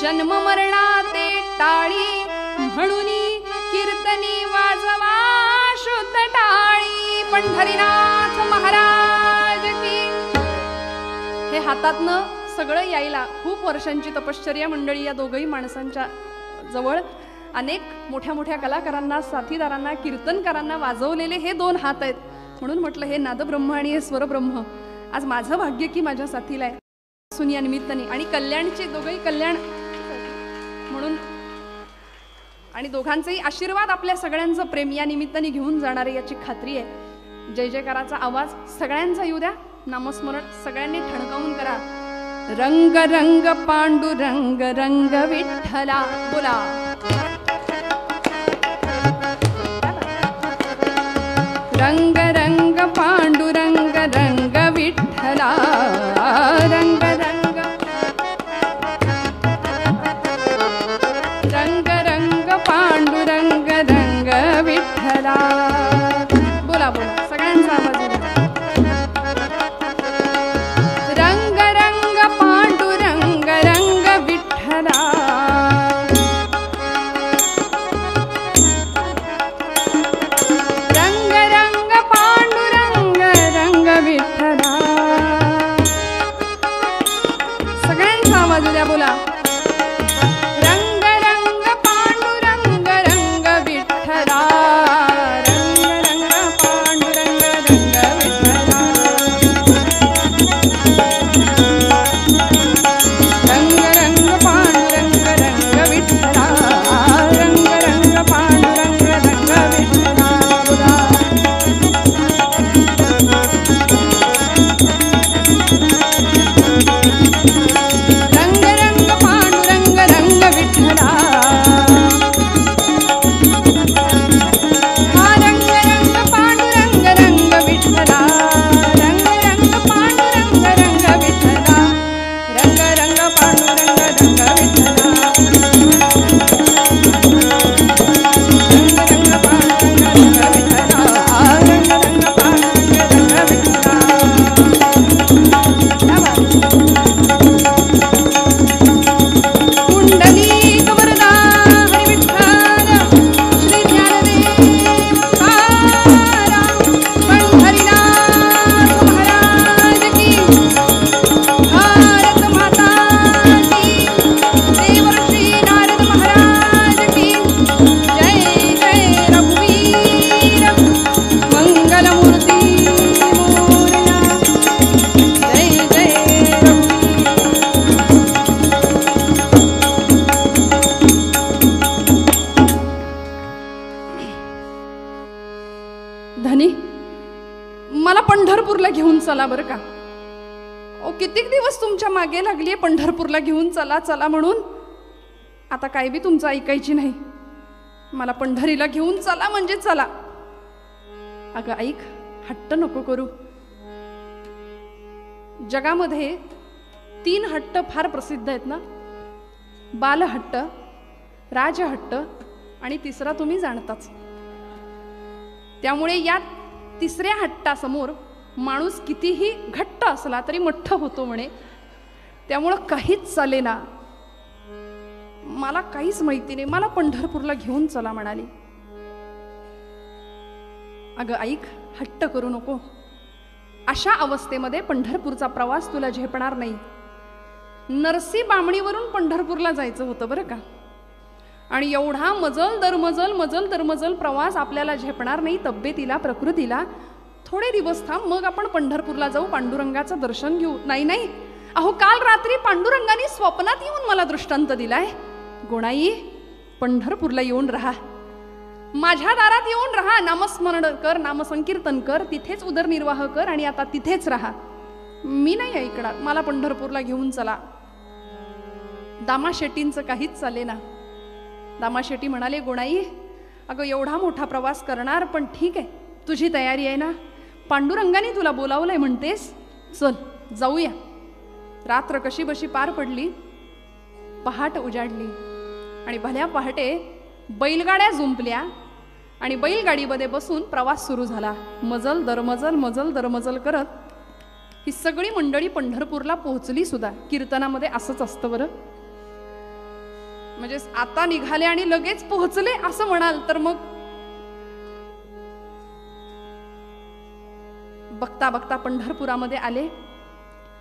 जन्म मरणाते टाळी म्हणून कीर्तनी वाजवा शुद्ध टाळी. पंढरीनाथ महाराज की. हे हातातनं सगळं यायला खूप वर्षांची तपश्चर्या मंडळी या दोघही माणसांच्या जवळ. अनेक मोठ्या मोठ्या कलाकारांना साथीदारांना कीर्तनकारांना वाजवलेले हे दोन हात आहेत. म्हणून म्हटलं हे नादब्रह्म आणि हे स्वरब्रह्म आज माझं भाग्य की माझ्या साथीला आहे असून या निमित्ताने. आणि कल्याणचे दोघही कल्याण म्हणून आणि दोघांचेही आशीर्वाद आपल्या सगळ्यांचं प्रेम या निमित्ताने घेऊन जाणारे याची खात्री आहे. जय जयकाराचा आवाज सगळ्यांचा येऊ द्या. नामस्मरण सगळ्यांनी ठणकावून करा. रंग रंग पांडुरंग रंग विठ्ठला. बोला रंग रंग पांडुरंग रंग विठ्ठला. रंग रंग रंग रंग पांडुरंग रंग विठ्ठला. बोला बोला सगळ्यांचा आवाज. रंग रंग पांडुरंग रंग विठ्ठला. रंग रंग पांडुरंग रंग विठ्ठला. सगळ्यांचा आवाज द्या. बोला रंग रंग पांडुरंग रंग विठ्ठला. पंढरपूरला घेऊन चला बरं का. ओ कितीक दिवस तुमच्या मागे लागलीये पंढरपूरला घेऊन चला चला म्हणून. आता काय बी तुमचं ऐकायची नाही, मला पंढरीला घेऊन चला म्हणजे चला. अगं ऐक, हट्ट नको करू. जगामध्ये 3 हट्ट फार प्रसिद्ध आहेत ना, बालहट्ट, राजहट्ट आणि तिसरा तुम्ही जाणताच. त्यामुळे या तिसऱ्या हट्टासमोर माणूस कितीही घट्ट असला तरी मठ्ठ होतो म्हणे. त्यामुळं काहीच चालेना, मला काहीच माहिती नाही, मला पंढरपूरला घेऊन चला म्हणाली. अगं ऐक, हट्ट करू नको. अशा अवस्थेमध्ये पंढरपूरचा प्रवास तुला झेपणार नाही. नरसी बामणीवरून पंढरपूरला जायचं होतं बरं का, आणि एवढा मजल दरमजल प्रवास आपल्याला झेपणार नाही. तब्येतीला, प्रकृतीला थोडे दिवस थांब, मग आपण पंढरपूरला जाऊ, पांडुरंगाचं दर्शन घेऊ. नाही नाही, अहो काल रात्री पांडुरंगाने स्वप्नात येऊन मला दृष्टांत दिलाय, गोणाई पंढरपूरला येऊन राहा, माझ्या दारात येऊन राहा, नामस्मरण कर, नामसंकीर्तन कर, तिथेच उदरनिर्वाह कर आणि आता तिथेच राहा. मी नाही ऐकणार, मला पंढरपूरला घेऊन चला. दामा शेट्टींचं काहीच चालेना. दामा शेट्टी म्हणाले, गोणाई अगं एवढा मोठा प्रवास करणार, पण ठीक आहे, तुझी तयारी आहे ना, पांडुरंगाने तुला बोलावलंय म्हणतेस, चल जाऊया. रात्र कशी बशी पार पडली, पहाट उजाडली आणि भल्या पहाटे बैलगाड्या जुंपल्या आणि बैलगाडीमध्ये बसून प्रवास सुरू झाला. मजल दरमजल करत ही सगळी मंडळी पंढरपूरला पोहोचली सुद्धा. कीर्तनामध्ये असंच असतं बरं, म्हणजे आता निघाले आणि लगेच पोहोचले असं म्हणाल तर मग बघता बघता पंढरपुरामध्ये आले.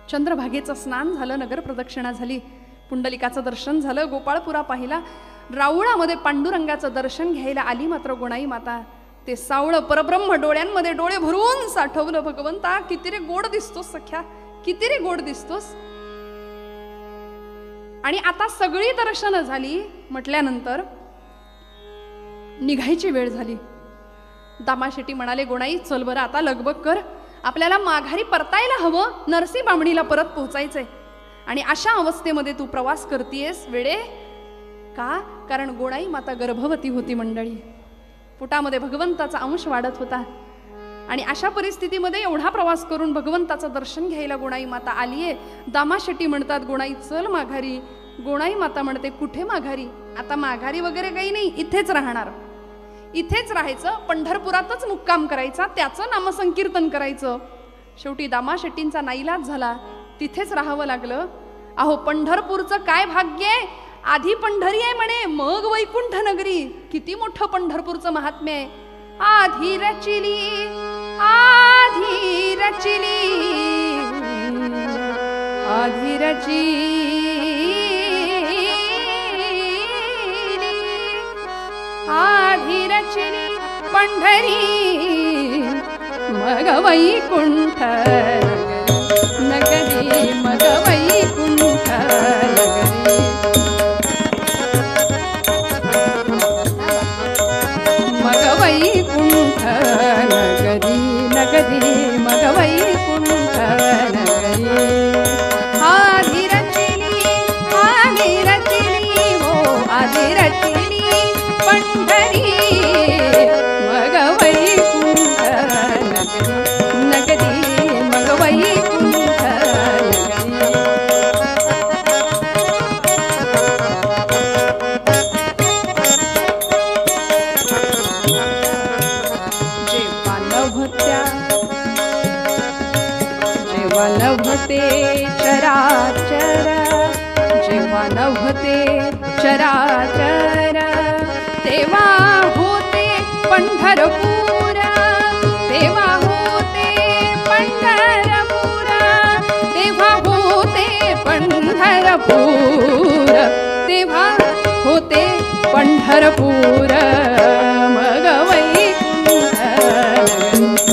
चंद्रभागेचं स्नान झालं, नगर प्रदक्षिणा झाली, पुंडलिकाचं दर्शन झालं, गोपाळपुरा पाहिला. राऊळामध्ये पांडुरंगाचं दर्शन घ्यायला आली मात्र गोणाई माता. ते सावळं परब्रह्म डोळ्यांमध्ये डोळे भरून साठवलं. भगवंता किती रे गोड दिसतोस सख्या, किती रे गोड दिसतोस. आणि आता सगळी दर्शनं झाली म्हटल्यानंतर निघायची वेळ झाली. दामा शेट्टी म्हणाले, गोणाई चल बरं आता लगबग कर, आपल्याला माघारी परतायला हवं, नरसी बामणीला परत पोहोचायचंय. आणि अशा अवस्थेमध्ये तू प्रवास करतेयस वेडे का? कारण गोणाई माता गर्भवती होती मंडळी, पोटामध्ये भगवंताचा अंश वाढत होता. आणि अशा परिस्थितीमध्ये एवढा प्रवास करून भगवंताचं दर्शन घ्यायला गोणाई माता आलीये. दामा शेट्टी म्हणतात, गोणाई चल माघारी. गोणाई माता म्हणते, कुठे माघारी? आता माघारी वगैरे काही नाही, इथेच राहणार, इथेच राहायचं, पंढरपुरातच मुक्काम करायचा, त्याचं नामसंकीर्तन करायचं. शेवटी दामा शेट्टींचा नाईलाज झाला, तिथेच राहावं लागलं. अहो पंढरपूरचं काय भाग्य आहे, आधी पंढरी आहे म्हणे, मग वैकुंठ नगरी. किती मोठं पंढरपूरचं महात्म्य आहे. आधी रचिली आधी रचिली आधी रचिली आधी रचिली पंढरी मग वैकुंठ नगरी मग वैकुंठ नगरी. मग वैकुंठ नगरी नगरी मग वैकुंठ नगरी. आधी रचिली हो आधी रचिली पंढरी मग वैकुंठ नगरी नगरी मग वैकुंठ नगरी. जेव्हा नभते चराचर जेव्हा नभते चराचर तेव्हा होते पंढरपूर तेव्हा होते पंढरपूर तेव्हा होते पंढरपूर तेव्हा होते पंढरपूर. मग वैकुंठ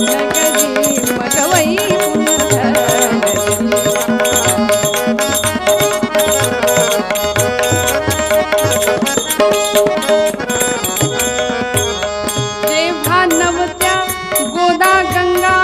नगरी मग वैकुंठ जेव्हा नवत्या गोदा गंगा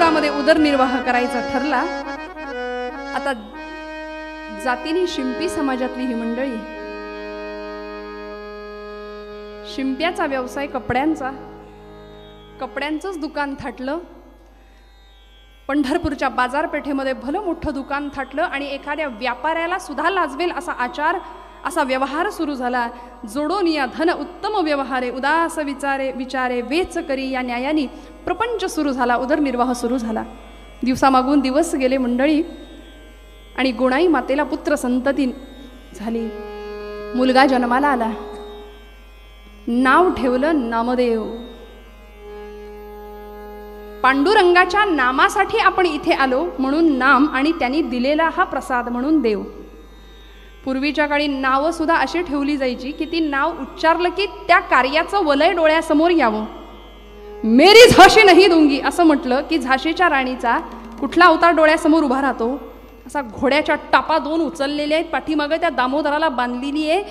वावरामध्ये उदरनिर्वाह करायचा ठरला. आता जातीने शिंपी समाजातली ही मंडळी, शिंप्याचा व्यवसाय कपड्यांचंच दुकान थाटलं. पंढरपूरच्या बाजारपेठेमध्ये भलं मोठं दुकान थाटलं आणि एखाद्या व्यापाऱ्याला सुद्धा लाजवेल असा आचार, असा व्यवहार सुरू झाला. जोडोन या धन उत्तम व्यवहारे, उदास विचारे वेच करी, या न्यायाने प्रपंच सुरू झाला, उदरनिर्वाह सुरू झाला. दिवसामागून दिवस गेले मंडळी आणि गोणाई मातेला पुत्र संतती झाली. मुलगा जन्माला आला. नाव ठेवलं नामदेव. पांडुरंगाच्या नामासाठी आपण इथे आलो म्हणून नाम, आणि त्यांनी दिलेला हा प्रसाद म्हणून देव. पूर्वीच्या काळी नावं सुद्धा अशी ठेवली जायची की ती नाव उच्चारलं की त्या कार्याचं वलय डोळ्यासमोर यावं. मेरी झाशी नाही दूंगी असं म्हटलं की झाशीच्या राणीचा कुठला अवतार डोळ्यासमोर उभा राहतो? असा घोड्याच्या टापा 2 उचललेल्या आहेत, पाठीमागं त्या दामोदराला बांधलेली आहे,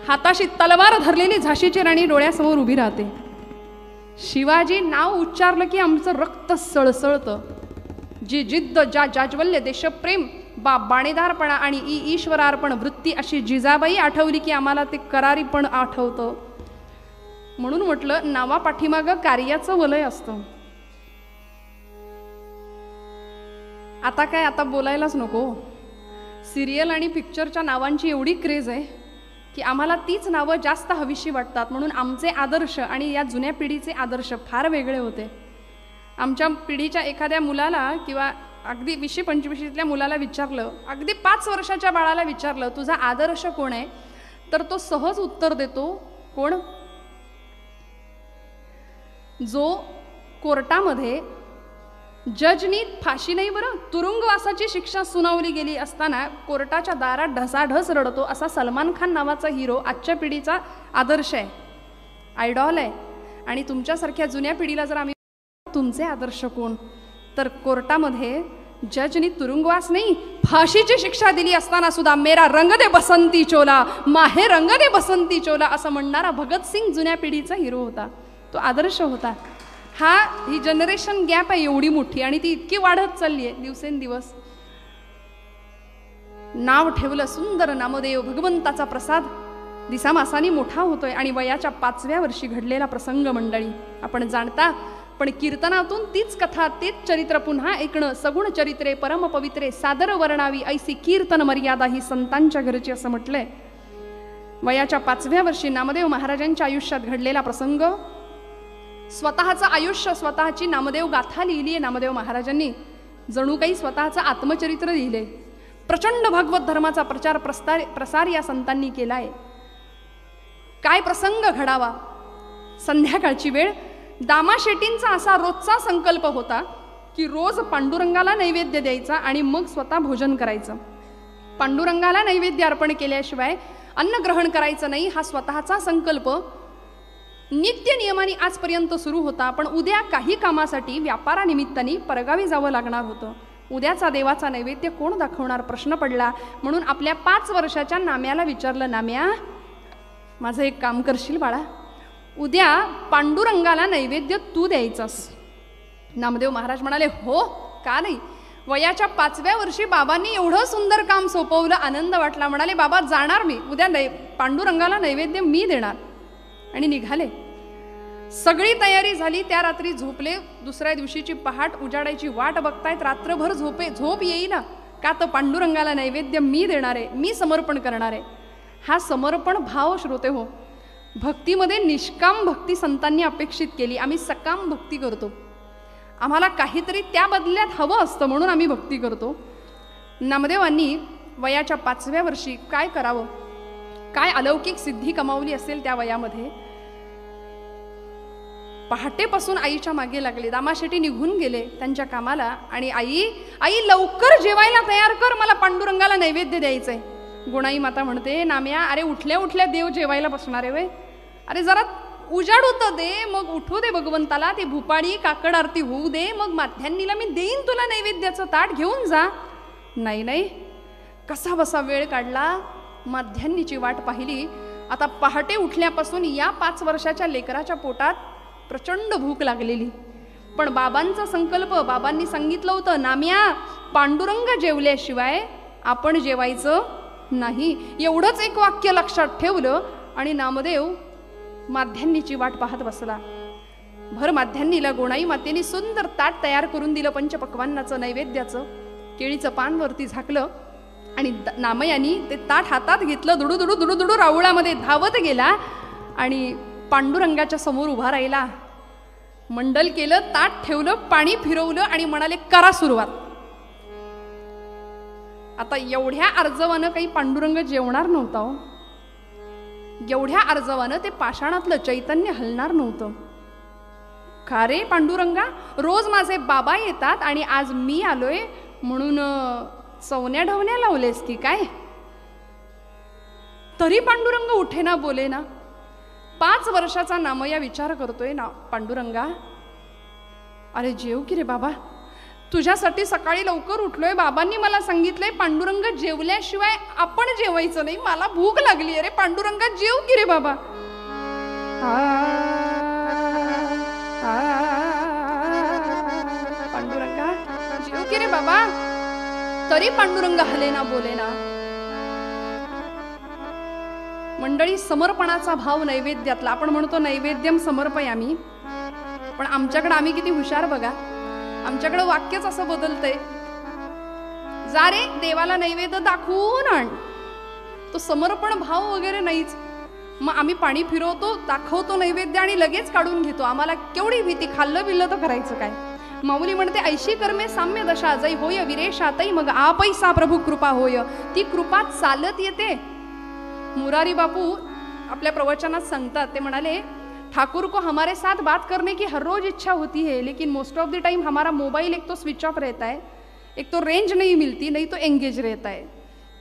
हाताशी तलवार धरलेली झाशीची राणी डोळ्यासमोर उभी राहते. शिवाजी नाव उच्चारलं की आमचं रक्त सळसळतं. जी जिद्द, ज्या जाज्वल्य, देशप्रेम, बाणेदारपणा आणि ईश्वरार्पण वृत्ती अशी जिजाबाई आठवली की आम्हाला ते करारी पण आठवतं. म्हणून म्हटलं नावा पाठीमागं कार्याचं वलय असतं. आता काय, आता बोलायलाच नको. सिरियल आणि पिक्चरच्या नावांची एवढी क्रेज आहे की आम्हाला तीच नावं जास्त हवीशी वाटतात. म्हणून आमचे आदर्श आणि या जुन्या पिढीचे आदर्श फार वेगळे होते. आमच्या पिढीच्या एखाद्या मुलाला किंवा अगदी 20-25 मुलाला विचारलं, अगदी 5 वर्षाच्या बाळाला विचारलं तुझा आदर्श कोण आहे, तर तो सहज उत्तर देतो, कोण? जो कोर्टामध्ये जजनी फाशी नाही बरं, तुरुंगवासाची शिक्षा सुनावली गेली असताना कोर्टाच्या दारात ढसाढस रडतो असा सलमान खान नावाचा हिरो आजच्या पिढीचा आदर्श आहे, आयडॉल आहे. आणि तुमच्यासारख्या जुन्या पिढीला जर आम्ही तुमचे आदर्श कोण, तर कोर्टामध्ये जजनी तुरुंगवास नाही फाशीची शिक्षा दिली असताना सुद्धा मेरा रंग दे बसंती चोला, माहे रंग दे बसंती चोला असं म्हणणारा भगतसिंग जुन्या पिढीचा हिरो होता. तो आदर्श होता. ही जनरेशन गॅप आहे एवढी मोठी आणि ती इतकी वाढत चालली आहे दिवसेंदिवस. नाव ठेवलं सुंदर नामदेव, भगवंताचा प्रसाद दिसामासानी मोठा होतोय. आणि वयाच्या 5व्या वर्षी घडलेला प्रसंग मंडळी आपण जाणता. पण कीर्तनातून तीच कथा, तेच चरित्र पुन्हा ऐकणं. सगुण चरित्रे परम पवित्रे सादर वर्णावी, ऐसी कीर्तन मर्यादा ही संतांच्या घरची असं म्हटलंय. वयाच्या 5व्या वर्षी नामदेव महाराजांच्या आयुष्यात घडलेला प्रसंग, स्वतःचं आयुष्य, स्वतःची नामदेव गाथा लिहिली आहे नामदेव महाराजांनी. जणू काही स्वतःचं आत्मचरित्र लिहिलंय. प्रचंड भागवत धर्माचा प्रसार या संतांनी केलाय. काय प्रसंग घडावा. संध्याकाळची वेळ. दामा शेट्टींचा असा रोजचा संकल्प होता की रोज पांडुरंगाला नैवेद्य द्यायचा आणि मग स्वतः भोजन करायचं. पांडुरंगाला नैवेद्य अर्पण केल्याशिवाय अन्न ग्रहण करायचं नाही, हा स्वतःचा संकल्प नित्य नियमाने आजपर्यंत सुरू होता. पण उद्या काही कामासाठी व्यापारानिमित्ताने परगावी जावं लागणार होतं. उद्याचा देवाचा नैवेद्य कोण दाखवणार प्रश्न पडला. म्हणून आपल्या 5 वर्षाच्या नाम्याला विचारलं, नाम्या माझं एक काम करशील बाळा, उद्या पांडुरंगाला नैवेद्य तू द्यायचास. नामदेव महाराज म्हणाले, हो का नाही. वयाच्या 5व्या वर्षी बाबांनी एवढं सुंदर काम सोपवलं, आनंद वाटला. म्हणाले, बाबा जाणार मी उद्या, पांडुरंगाला नैवेद्य मी देणार. आणि निघाले. सगळी तयारी झाली. त्या रात्री झोपले. दुसऱ्या दिवशीची पहाट उजाडायची वाट बघतायत. रात्रभर झोप येईना का, तर पांडुरंगाला नैवेद्य मी देणार आहे, मी समर्पण करणार आहे. हा समर्पण भाव श्रोते हो, भक्तीमध्ये निष्काम भक्ती संतांनी अपेक्षित केली. आम्ही सकाम भक्ती करतो, आम्हाला काहीतरी त्या बदल्यात हवं असतं म्हणून आम्ही भक्ती करतो. नामदेवांनी वयाच्या 5व्या वर्षी काय करावं, काय अलौकिक सिद्धी कमावली असेल त्या वयामध्ये. पहाटेपासून आईच्या मागे लागले. दामा शेट्टी निघून गेले त्यांच्या कामाला. आणि आई लवकर जेवायला तयार कर, मला पांडुरंगाला नैवेद्य द्यायचंय. गुणाई माता म्हणते, नाम्या अरे उठल्या उठल्या देव जेवायला बसणार आहे वे, अरे जरा उजाड होतं दे, मग उठू दे भगवंताला, ती भूपाळी काकड आरती होऊ दे, मग माध्यान्नीला मी देईन तुला नैवेद्याचं ताट, घेऊन जा. नाही, कसा बसा वेळ काढला. माध्यान्नीची वाट पाहिली. आता पहाटे उठल्यापासून या 5 वर्षाच्या लेकराच्या पोटात प्रचंड भूक लागलेली. पण बाबांचा संकल्प, बाबांनी सांगितलं होतं, नाम्या पांडुरंग जेवल्याशिवाय आपण जेवायचं नाही. एवढंच एक वाक्य लक्षात ठेवलं आणि नामदेव माध्यान्नीची वाट पाहत बसला. भर माध्यान्नीला गोणाई मातेने सुंदर ताट तयार करून दिलं पंचपक्वान्नाचं, नैवेद्याचं. केळीचं पान वरती झाकलं आणि नामयानी ते ताट हातात घेतलं. दुडू दुडू दुडू दुडू राऊळामध्ये धावत गेला आणि पांडुरंगाच्या समोर उभा राहिला. मंडल केलं, ताट ठेवलं, पाणी फिरवलं आणि म्हणाले, करा सुरुवात. आता एवढ्या अर्जवानं काही पांडुरंग जेवणार नव्हता हो. एवढ्या अर्जवानं ते पाषाणातलं चैतन्य हलणार नव्हतं. का रे पांडुरंगा, रोज माझे बाबा येतात आणि आज मी आलोय म्हणून चवण्या ढवण्या लावलेस की काय? तरी पांडुरंग उठे ना बोले ना. 5 वर्षाचा नामया विचार करतोय ना, पांडुरंगा अरे जेव की रे बाबा, तुझ्यासाठी सकाळी लवकर उठलोय. बाबांनी मला सांगितलंय पांडुरंग जेवल्याशिवाय आपण जेवायचं नाही. मला भूक लागली अरे पांडुरंगा, जेव की रे बाबा. पांडुरंगा जेव की रे बाबा. तरी पांडुरंग हलेना बोलेना. मंडळी, समर्पणाचा भाव नैवेद्यातला, आपण म्हणतो नैवेद्यम समर्पयामी, पण आमच्याकडे आम्ही किती हुशार बघा. आमच्याकडे वाक्यच असं बदलतंय, जा रे देवाला नैवेद्य दाखवून आण. तो समर्पण भाव वगैरे नाहीच. मग आम्ही पाणी फिरवतो, दाखवतो नैवेद्य आणि लगेच काढून घेतो. आम्हाला केवढी भीती, खाल्लं बिल्लं तर करायचं काय. माऊली म्हणते, ऐशी कर्मे साम्य दशा जै होय विरेशातई मग आपैसा प्रभू कृपा होय. ती कृपा चालत येते. मुरारी बापू आपल्या प्रवचनात सांगतात, ते म्हणाले, ठाकुर को हमारे साथ बात करने की हर रोज इच्छा होती है, लेकिन मोस्ट ऑफ द टाइम हमारा मोबाइल एक तो स्विच ऑफ रहता है, एक तो रेंज नहीं मिलती, नहीं तो एंगेज रहता है.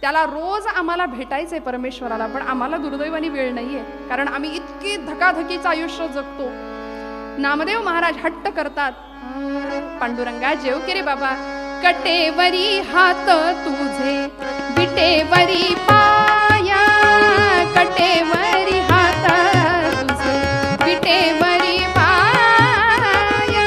त्याला रोज आम्हाला भेटायचंय परमेश्वराला, पण आम्हाला दुर्दैवाने वेळ नाहीये, कारण आम्ही इतके धकाधकीचं आयुष्य जगतो. नामदेव महाराज हट्ट करतात, पांडुरंगा जेव की रे बाबा. कटेवरी हात तुझे विटेवरी पाया, कटेवरी हात तुझे विटेवरी पाया.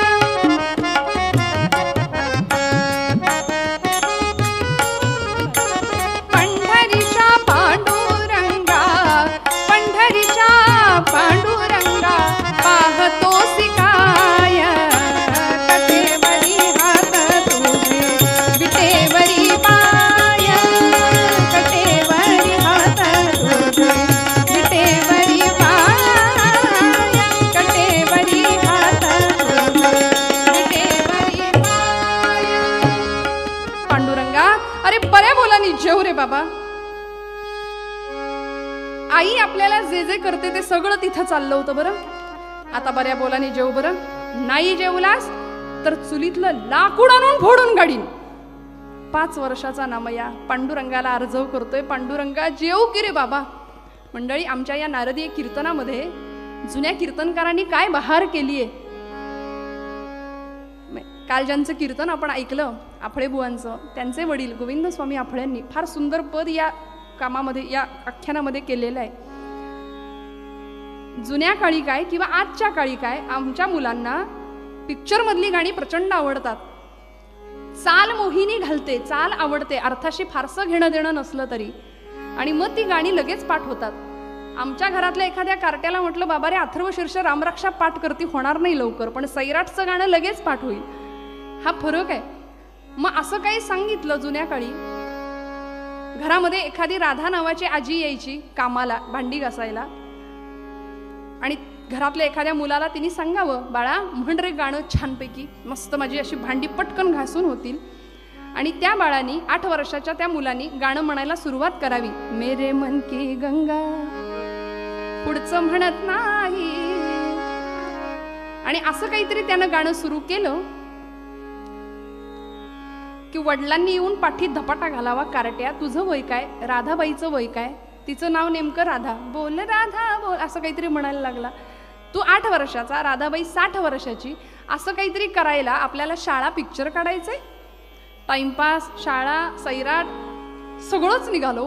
पंढरीच्या पांडुरंगा, पंढरीच्या पांडुरंगा पाहतोसी काय. कटेवरी हात तुझे विटेवरी पाया, कटेवरी हात तुझे विटेवरी पाया, कटेवरी हात तुझे विटेवरी पाया. पांडुरंगा अरे बऱ्या बोलानी जेव रे बाबा. आई आपल्याला जे जे करते ते सगळं तिथं चाललं होतं बरं. आता बऱ्या बोलानी जेव बरं. नाही जेवलास तर चुलीतलं लाकूड आणून फोडून गाडीन. 5 वर्षाचा नामया पांडुरंगाला अर्जव करतोय, पांडुरंगा जेव की रे बाबा. मंडळी, आमच्या या नारदीय कीर्तनामध्ये जुन्या कीर्तनकारांनी काय बहार केलीये. काल ज्यांचं कीर्तन आपण ऐकलं आफळे बुवांचं, त्यांचे वडील गोविंद स्वामी आफळ्यांनी फार सुंदर पद या कामामध्ये, या आख्यानामध्ये केलेलं आहे. जुन्या काळी काय किंवा आजच्या काळी काय, आमच्या मुलांना पिक्चर मधली गाणी प्रचंड आवडतात. चाल मोहिनी घालते, चाल आवडते, अर्थाशी फारसं घेणं देणं नसलं तरी, आणि मग ती गाणी लगेच पाठ होतात. आमच्या घरातल्या एखाद्या कार्ट्याला म्हटलं, बाबा रे अथर्वशीर्ष रामरक्षा पाठ करती, होणार नाही लवकर, पण सैराटचं गाणं लगेच पाठ होईल. हा फरक आहे. मग असं काही सांगितलं जुन्या काळी, घरामध्ये एखादी राधा नावाची आजी यायची कामाला भांडी घासायला, आणि घरातल्या एखाद्या मुलाला तिने सांगावं, बाळा म्हण रे गाणं छानपैकी, मस्त माझी अशी भांडी पटकन घासून होतील. आणि त्या बाळानी 8 वर्षाच्या त्या मुलांनी गाणं म्हणायला सुरुवात करावी, मेरे मन की गंगा, पुढचं म्हणत नाही. आणि असं काहीतरी त्यानं गाणं सुरू केलं की वडिलांनी येऊन पाठीत धपाटा घालावा, कारट्या तुझं वय काय, राधाबाईचं वय काय, तिचं नाव नेमकं राधा, बोल राधा बोल, असं काहीतरी म्हणायला लागला. तू 8 वर्षाचा, राधाबाई 60 वर्षाची, असं काहीतरी करायला आपल्याला शाळा पिक्चर काढायचे, टाइमपास, शाळा, सैराट सगळंच निघालो.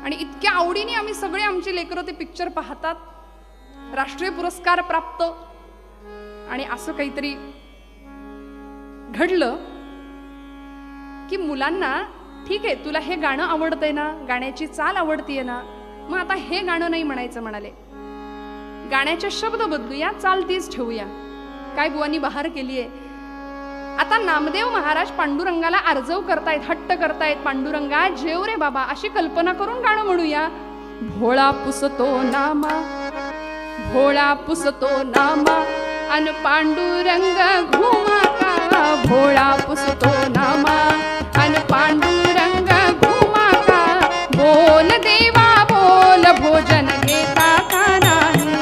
आणि इतक्या आवडीने आम्ही सगळे आमची लेकरं ते पिक्चर पाहतात, राष्ट्रीय पुरस्कार प्राप्त. आणि असं काहीतरी घडलं की मुलांना ठीक आहे, तुला हे गाणं आवडतंय ना, गाण्याची चाल आवडतीये ना, मग आता हे गाणं नाही म्हणायचं म्हणाले, गाण्याचे शब्द बदलूया, चाल तीच ठेवूया. काय बुवांनी बहार केलीये. आता नामदेव महाराज पांडुरंगाला आर्जव करतायत, हट्ट करतायत, पांडुरंगा जेव रे बाबा, अशी कल्पना करून गाणं म्हणूया. भोळा पुसतो नामा, भोळा पुसतो नामा, अन पांडुरंग घुमा का, भोळा पुसतो नामा, अन पांडुरंग घुमा का, बोल देवा बोल भोजन घेता का नाही,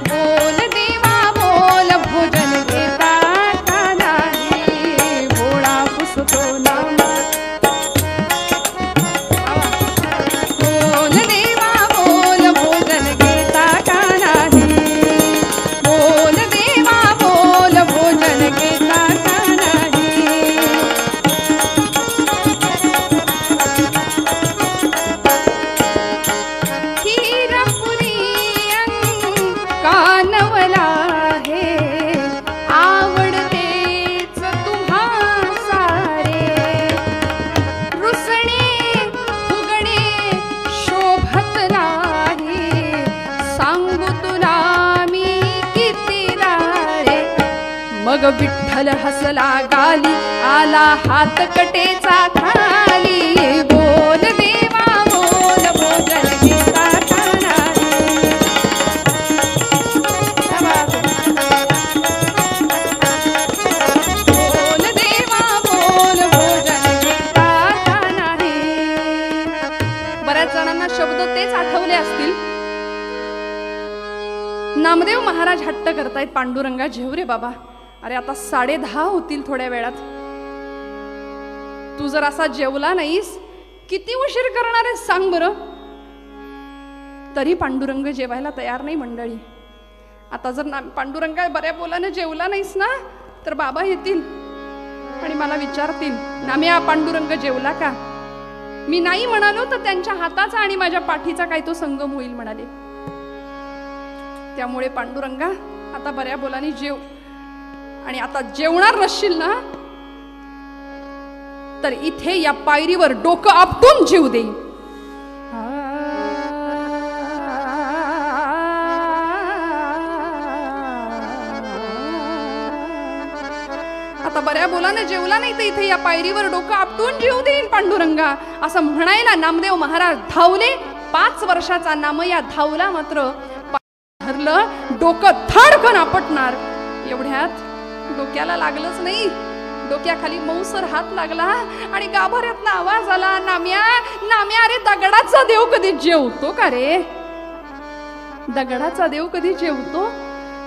बोल देवा बोल भोजन घेता का नाही, भोळा पुसतो नामा, बोल देवा बोल भोजन घेता का नाही, बोल देवा बोल भोजन घेता का नाही. खीरपुरी कानवला हे आवडतेच तुम्हा सारे, रुसणे फुगणे शोभत नाही, सांगू तुला मी किती रे. मग विठ्ठल हसला गाली, आला हात कटेचा खाली, बोल देवा बोल भोजन घेता का नाही. बोल देवा बोल भोजन घेता का नाही. बऱ्याच जणांना शब्द तेच आठवले असतील. नामदेव महाराज हट्ट करतायत, पांडुरंगा जेव रे बाबा, अरे आता 10:30 होतील थोड्या वेळात, तू जर असा जेवला नाहीस किती उशीर करणार आहेस सांग बरं. तरी पांडुरंग जेवायला तयार नाही मंडळी. आता जर पांडुरंगा बऱ्या बोलाने जेवला नाहीस ना, तर बाबा येतील आणि मला विचारतील, नाम्या पांडुरंग जेवला का. मी नाही म्हणालो तर त्यांच्या हाताचा आणि माझ्या पाठीचा काय तो संगम होईल म्हणाले. त्यामुळे पांडुरंगा आता बऱ्या बोलाने जेव, आणि आता जेवणार नसशील ना तर इथे या पायरीवर डोकं आपटून जीव देईन. आता बऱ्या बोलाने जेवला नाही तर इथे या पायरीवर डोकं आपटून जीव देईन पांडुरंगा, असं म्हणायला नामदेव महाराज धावले. 5 वर्षाचा नामया धावला, मात्र धरलं डोकं थडकन आपटणार. एवढ्यात डोक्याला लागलंच नाही, डोक्याखाली मऊसर हात लागला आणि गाभाऱ्यातनं आवाज आला, नाम्या नाम्या, अरे दगडाचा देव कधी जेवतो का रे, दगडाचा देव कधी जेवतो.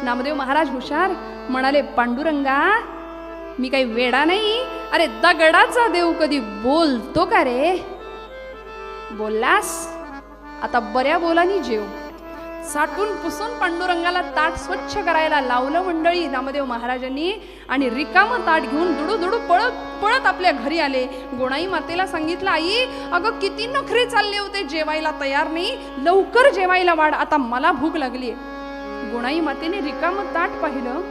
नामदेव महाराज हुशार म्हणाले, पांडुरंगा मी काही वेडा नाही, अरे दगडाचा देव कधी बोलतो का रे. बोललास आता बऱ्या बोलानी जेव. साठून पुसून पांडुरंगाला ताट स्वच्छ करायला लावलं मंडळी नामदेव महाराजांनी, आणि रिकामं ताट घेऊन दुडू पळत पळत आपल्या घरी आले. गोणाई मातेला सांगितलं, आई अगं किती नखरे चालले होते, जेवायला तयार नाही, लवकर जेवायला वाढ, आता मला भूक लागली. गोणाई मातेने रिकामं ताट पाहिलं,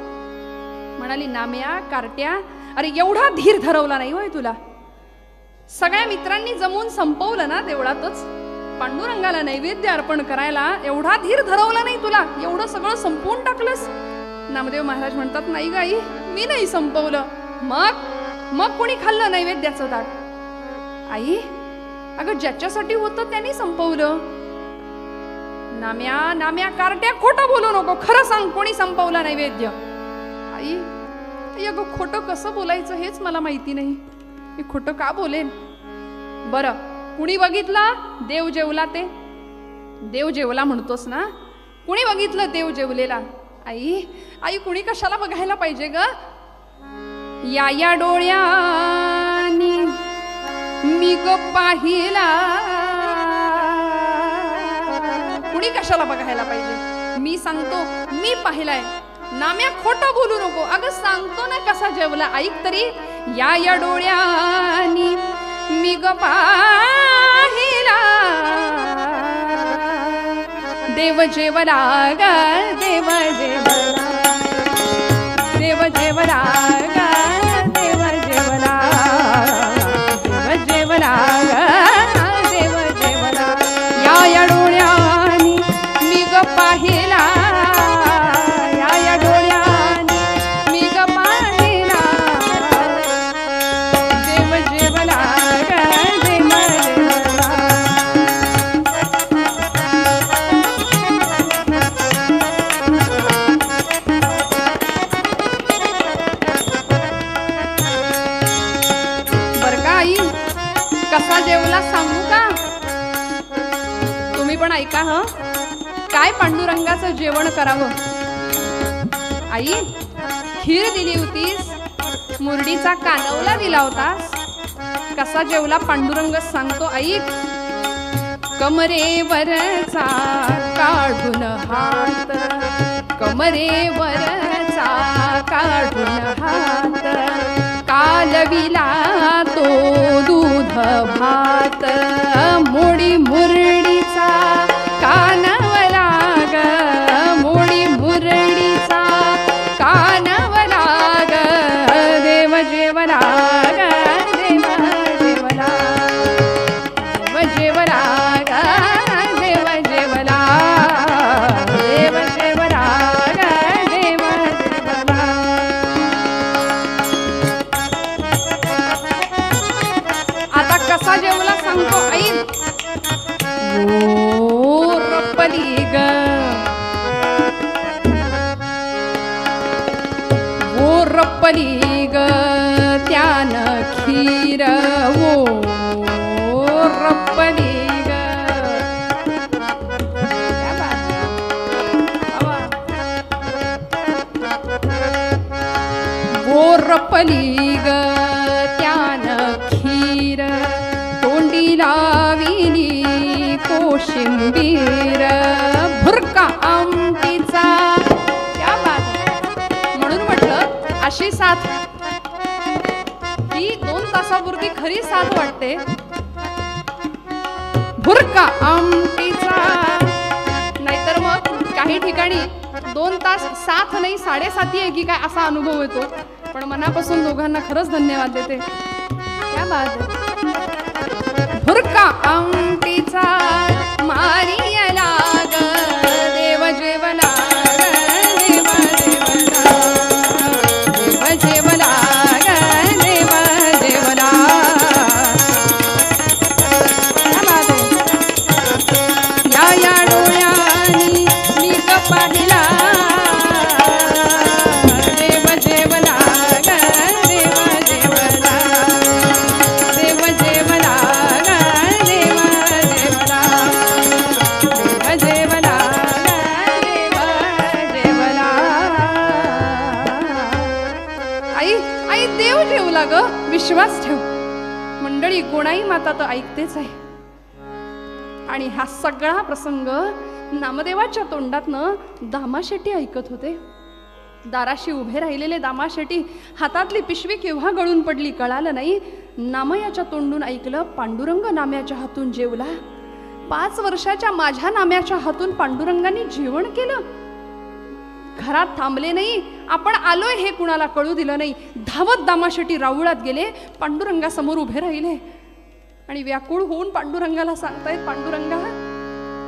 म्हणाली, नाम्या कार्ट्या, अरे एवढा धीर धरवला नाही होय तुला. सगळ्या मित्रांनी जमून संपवलं ना देवळातच पांडुरंगाला नैवेद्य अर्पण करायला, एवढा धीर धरवला नाही तुला, एवढं सगळं संपवून टाकलंस. नामदेव महाराज म्हणतात, नाही गाई मी नाही संपवलं. मग कोणी खाल्लं नैवेद्याचं ताट. आई अगं ज्याच्यासाठी होतं त्यांनी संपवलं. नाम्या कार्ट्या खोटं बोलू नको, खरं सांग कोणी संपवला नैवेद्य. आई अगं खोटं कसं बोलायचं हेच मला माहिती नाही, मी खोटं का बोलेन. बरं कुणी बघितला देव जेवला, ते देव जेवला म्हणतोस ना, कुणी बघितलं देव जेवलेला. आई कुणी कशाला बघायला पाहिजे ग. या डोळ्यानी मी ग पाहिला, कुणी कशाला बघायला पाहिजे. मी सांगतो मी पाहिलाय. नाम्या खोटं बोलू नको, अगं सांगतो ना कसा जेवला, ऐक तरी. या डोळ्यानी मी ग पाहिला, देव जेवला ग, देव जेवला, देव जेवला ग, कसा जेवला सांगू का? तुम्ही पण ऐका ह. काय पांडुरंगाचं जेवण करावं? आई, खीर दिली होतीस, मुरडीचा कालवला दिला होतास. कसा जेवला पांडुरंग सांगतो ऐक. कमरेवरचा काढून हात, कमरेवरचा काढून हात, कालविला तो दूध भात, मोडी मुरडीचा कानवला ग, मोडी मुरडीचा कानवला ग, देव जेवला ग, देव जेवला, देव जेवला ग, देव जेवला, देव जेवला ग, देव जेवला. आता कसा जेवला सांगतो ऐक. ओ रप्पली ग, ओ रप्पली ग, त्यानं खीर ओ रप्पली ग. ओ रप्पली ग, त्यानं खीर, तोंडी लाविली कोशिंबीर, भुरका आमटीचा. क्या बात. म्हणून म्हटलं अशी साथ ही 2 तासापुरती खरी साथ वाटते. भुरका आमटीचा. नाहीतर मग काही ठिकाणी 2 तास साथ नाही 7.5 आहे की काय असा अनुभव येतो. पण मनापासून दोघांना खरंच धन्यवाद देते. क्या बात आहे. भुरका आमटीचा मारियला ग, देव जेवला ग, देव जेवला, देव जेवला ग, देव जेवला. या डोळ्यांनी मी ग पाहिला, देव जेवला ग, देव जेवला, देव जेवला ग, देव जेवला, देव जेवला ग, देव जेवला. आई, आई देव जेवला ग, विश्वास ठेव. मंडळी, कोणाही माता तर ऐकतेच आहे. आणि हा सगळा प्रसंग नामदेवाच्या तोंडातनं दामाशेट्टी ऐकत होते. दाराशी उभे राहिलेले दामाशेट्टी हातातली पिशवी केव्हा गळून पडली कळालं नाही. नामयाच्या तोंडून ऐकलं, पांडुरंग नाम्याच्या हातून जेवला. 5 वर्षाच्या माझ्या नाम्याच्या हातून पांडुरंगाने जेवण केलं. घरात थांबले नाही, आपण आलोय हे कुणाला कळू दिलं नाही. धावत दामाशेट्टी राऊळात गेले, पांडुरंगासमोर उभे राहिले आणि व्याकुळ होऊन पांडुरंगाला सांगतायत, पांडुरंगा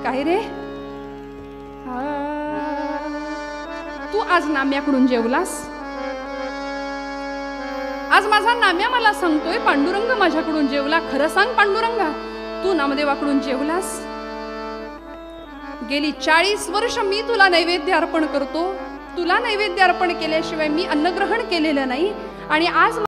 काय रे, तू आज नाम्याकडून जेवलास. आज माझा नाम्या मला सांगतोय पांडुरंग माझ्याकडून जेवला. खरं सांग पांडुरंगा, तू नामदेवाकडून जेवलास. गेली 40 वर्ष मी तुला नैवेद्य अर्पण करतो. तुला नैवेद्य अर्पण केल्याशिवाय मी अन्नग्रहण केलेलं नाही. आणि आज